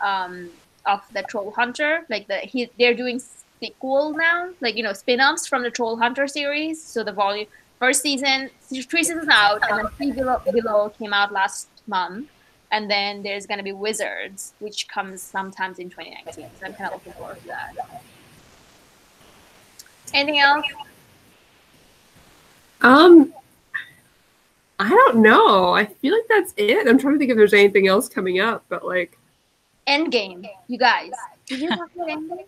of the Troll Hunter, like they're doing sequel now, like, you know, spin-offs from the Troll Hunter series. So the first season, 3 seasons out, and then 3 below came out last month. And then there's going to be Wizards, which comes sometimes in 2019. So I'm kind of looking forward to that. Anything else? I don't know. I feel like that's it. I'm trying to think if there's anything else coming up, but like Endgame, you guys. Did you talk about Endgame?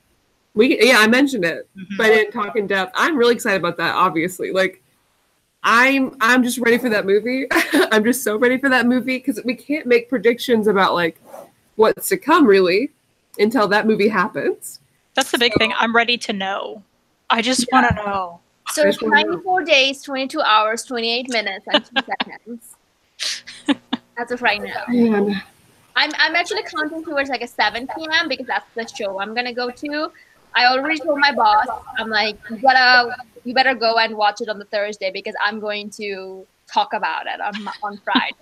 I mentioned it, but I didn't talk in depth. I'm really excited about that, obviously. Like I'm just ready for that movie. I'm just so ready for that movie because we can't make predictions about like what's to come really until that movie happens. That's the big thing. I'm ready to know. I just want to know. So it's 94 days, 22 hours, 28 minutes, and 2 seconds. As of right now. Man. I'm actually counting towards like a 7 p.m. because that's the show I'm gonna go to. I already told my boss, I'm like, you better go and watch it on the Thursday because I'm going to talk about it on Friday.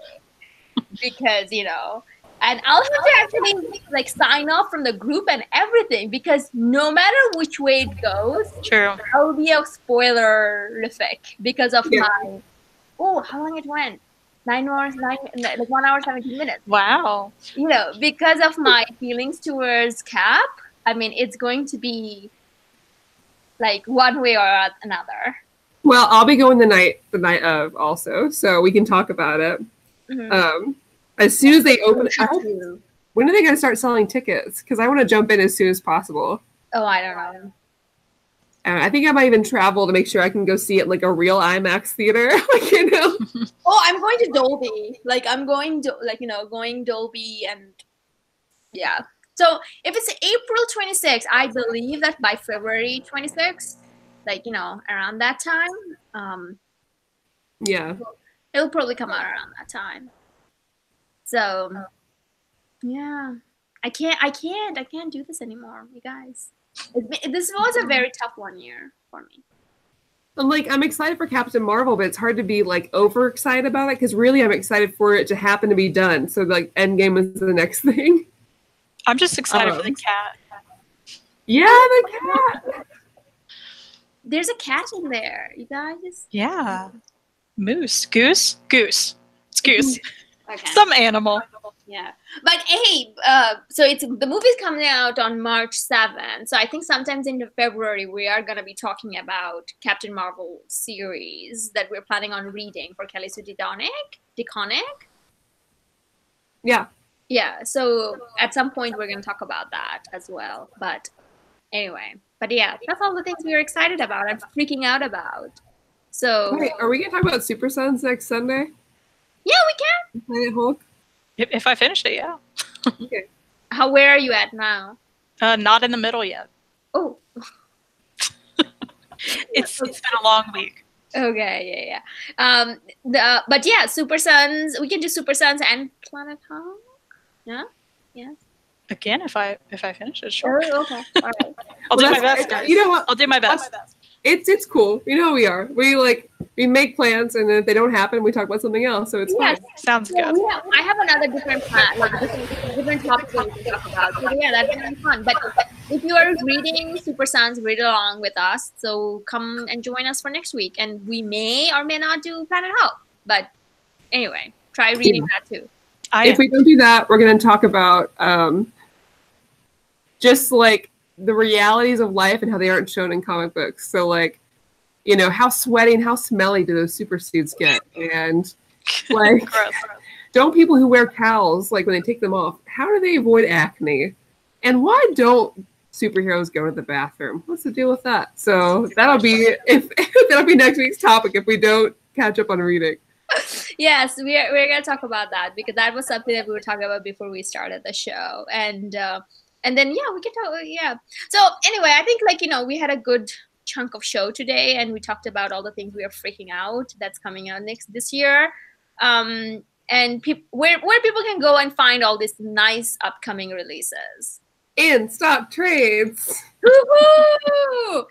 Because, you know, and I'll have to actually like sign off from the group and everything because no matter which way it goes, True. I'll be a spoilerific because of my how long it went. 1 hour 17 minutes. Wow. You know, because of my feelings towards Cap, I mean, it's going to be like one way or another. Well, I'll be going the night of also, so we can talk about it. As soon as they open, when are they going to start selling tickets? Because I want to jump in as soon as possible. Oh, I don't know. I think I might even travel to make sure I can go see it in like a real IMAX theater. Like, you know. Oh, I'm going to Dolby. Like I'm going to going Dolby and yeah. So if it's April 26th, I believe that by February 26th, like, you know, around that time, it'll probably come out around that time. So yeah, I can't do this anymore, you guys. This was a very tough 1 year for me. I'm excited for Captain Marvel, but it's hard to be like overexcited about it because really I'm excited for it to happen to be done. So like Endgame is the next thing. I'm just excited for the cat. Yeah, the cat. There's a cat in there, you guys. Yeah. Moose. Goose? Goose. It's goose. Okay. Some animal. Yeah. But hey, so the movie's coming out on March 7th. So I think sometimes in February we are going to be talking about Captain Marvel series that we're planning on reading for Kelly Sue DeConnick. Yeah. Yeah. So at some point we're going to talk about that as well. But anyway, yeah, that's all the things we were excited about. I'm freaking out about. So wait, are we going to talk about Super Sons next Sunday? Yeah, we can. Planet Hulk? If I finish it, yeah. Okay. Where are you at now? Not in the middle yet. Oh. It's been a long week. Okay, yeah. But yeah, Super Sons. We can do Super Sons and Planet Hulk. Yeah. Yeah. Again, if I finish it, sure. Oh, okay. All right. I'll do my best, guys. You know what? I'll do my best. It's cool. You know how we are. We make plans, and then if they don't happen, we talk about something else. So it's fine. Sounds good. Yeah, I have another different plan, like different topics that we can talk about. So yeah, that's gonna be fun. But if you are reading Super Sons, read along with us. So come and join us for next week, and we may or may not do Planet Help. But anyway, try reading that too. If we don't do that, we're going to talk about just like the realities of life and how they aren't shown in comic books. So like, you know, how sweaty and how smelly do those super suits get? And like, don't people who wear cowls, like when they take them off, how do they avoid acne? And why don't superheroes go to the bathroom? What's the deal with that? So that'll be next week's topic if we don't catch up on reading. Yes, we're gonna talk about that because that was something that we were talking about before we started the show, and then yeah, we can talk. Yeah. So anyway, I think like, you know, we had a good chunk of show today, and we talked about all the things we are freaking out that's coming out this year, and where people can go and find all these nice upcoming releases. In stock trades. Woohoo!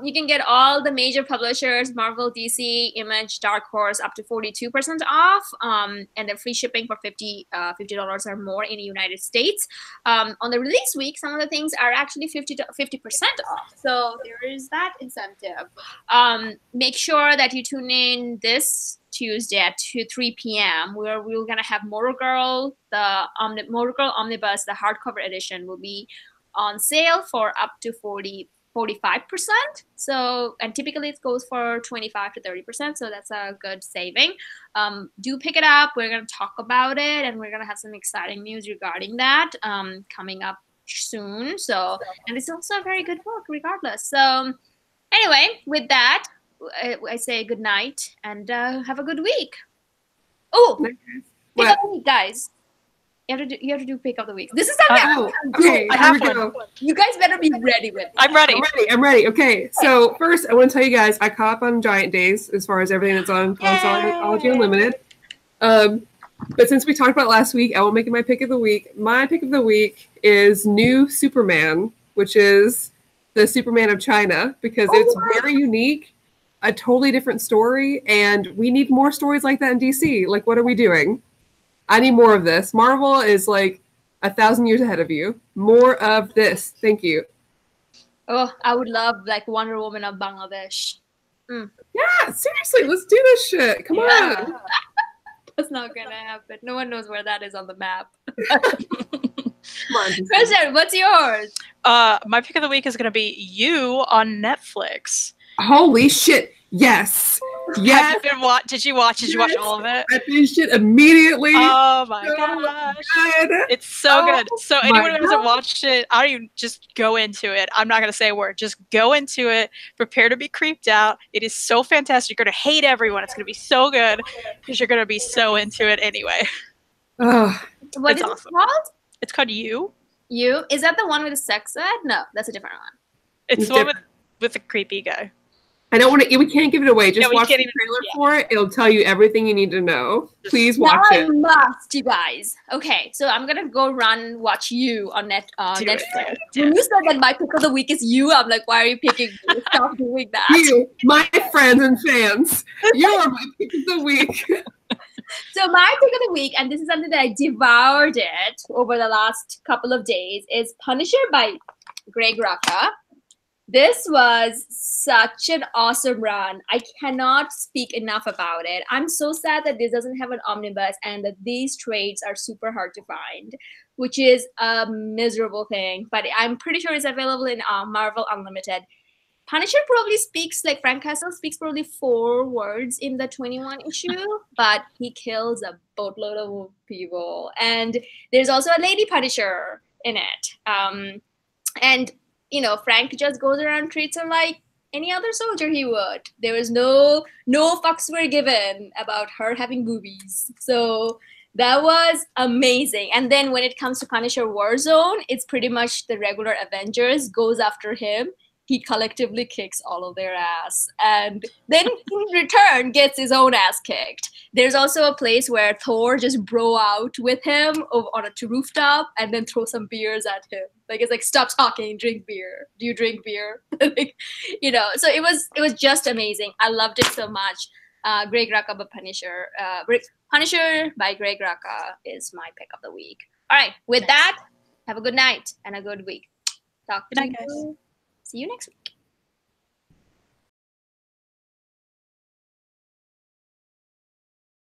You can get all the major publishers, Marvel, DC, Image, Dark Horse, up to 42% off, and then free shipping for $50 or more in the United States. On the release week, some of the things are actually 50% off. So there is that incentive. Make sure that you tune in this Tuesday at 3 p.m. where we're going to have Motor Girl, Motor Girl Omnibus, the hardcover edition will be on sale for up to 45%. So, and typically it goes for 25 to 30%. So that's a good saving. Do pick it up. We're going to talk about it, and we're going to have some exciting news regarding that coming up soon. So, and it's also a very good book regardless. So anyway, with that, I say good night and have a good week. Oh, pick up the week, guys. You have to do pick up the week. This is something. Okay, I have one. You guys better be ready with it. I'm ready. I'm ready. Okay, so first I want to tell you guys I caught up on Giant Days as far as everything that's on Consolidology Unlimited. But since we talked about it last week, I will make it my pick of the week. My pick of the week is New Superman, which is the Superman of China, because it's very unique. A totally different story, and we need more stories like that in DC. Like, what are we doing? I need more of this. Marvel is like 1,000 years ahead of you. More of this. Thank you. Oh, I would love like Wonder Woman of Bangladesh. Yeah, seriously, let's do this shit. Come on. That's not gonna happen. No one knows where that is on the map. Come on, Kristan, what's yours? My pick of the week is gonna be You on Netflix. Holy shit! Yes. Yes. Did you watch all of it? I finished it immediately. Oh my gosh. Good. It's so good. So anyone who hasn't watched it, I don't even just go into it. I'm not going to say a word. Just go into it. Prepare to be creeped out. It is so fantastic. You're going to hate everyone. It's going to be so good because you're going to be so into it anyway. What is it called? It's called You. You? Is that the one with the sex ed? No, that's a different one. It's the one with the creepy guy. I don't want to. We can't give it away. Just watch the trailer for it. It'll tell you everything you need to know. Please watch it. I must, you guys. Okay, so I'm gonna go watch You on Netflix. When you said that my pick of the week is You, I'm like, why are you picking me? Stop doing that. You, my friends and fans, you are my pick of the week. So my pick of the week, and this is something that I devoured it over the last couple of days, is Punisher by Greg Rucka. This was such an awesome run. I cannot speak enough about it. I'm so sad that this doesn't have an omnibus and that these trades are super hard to find, which is a miserable thing. But I'm pretty sure it's available in Marvel Unlimited. Punisher probably speaks, like Frank Castle speaks probably 4 words in the 21 issue, but he kills a boatload of people. And there's also a lady Punisher in it. And you know, Frank just goes around and treats her like any other soldier he would. There was no fucks were given about her having boobies. So that was amazing. And then when it comes to Punisher Warzone, it's pretty much the regular Avengers goes after him. he collectively kicks all of their ass, and then in return gets his own ass kicked. There's also a place where Thor just bro out with him on a rooftop and then throw some beers at him. Like, it's like, stop talking, drink beer. Do you drink beer? Like, you know, so it was just amazing. I loved it so much. Greg Rucka by Punisher. Punisher by Greg Rucka is my pick of the week. All right, with that, have a good night and a good week. Talk to you. Good night, guys. See you next week.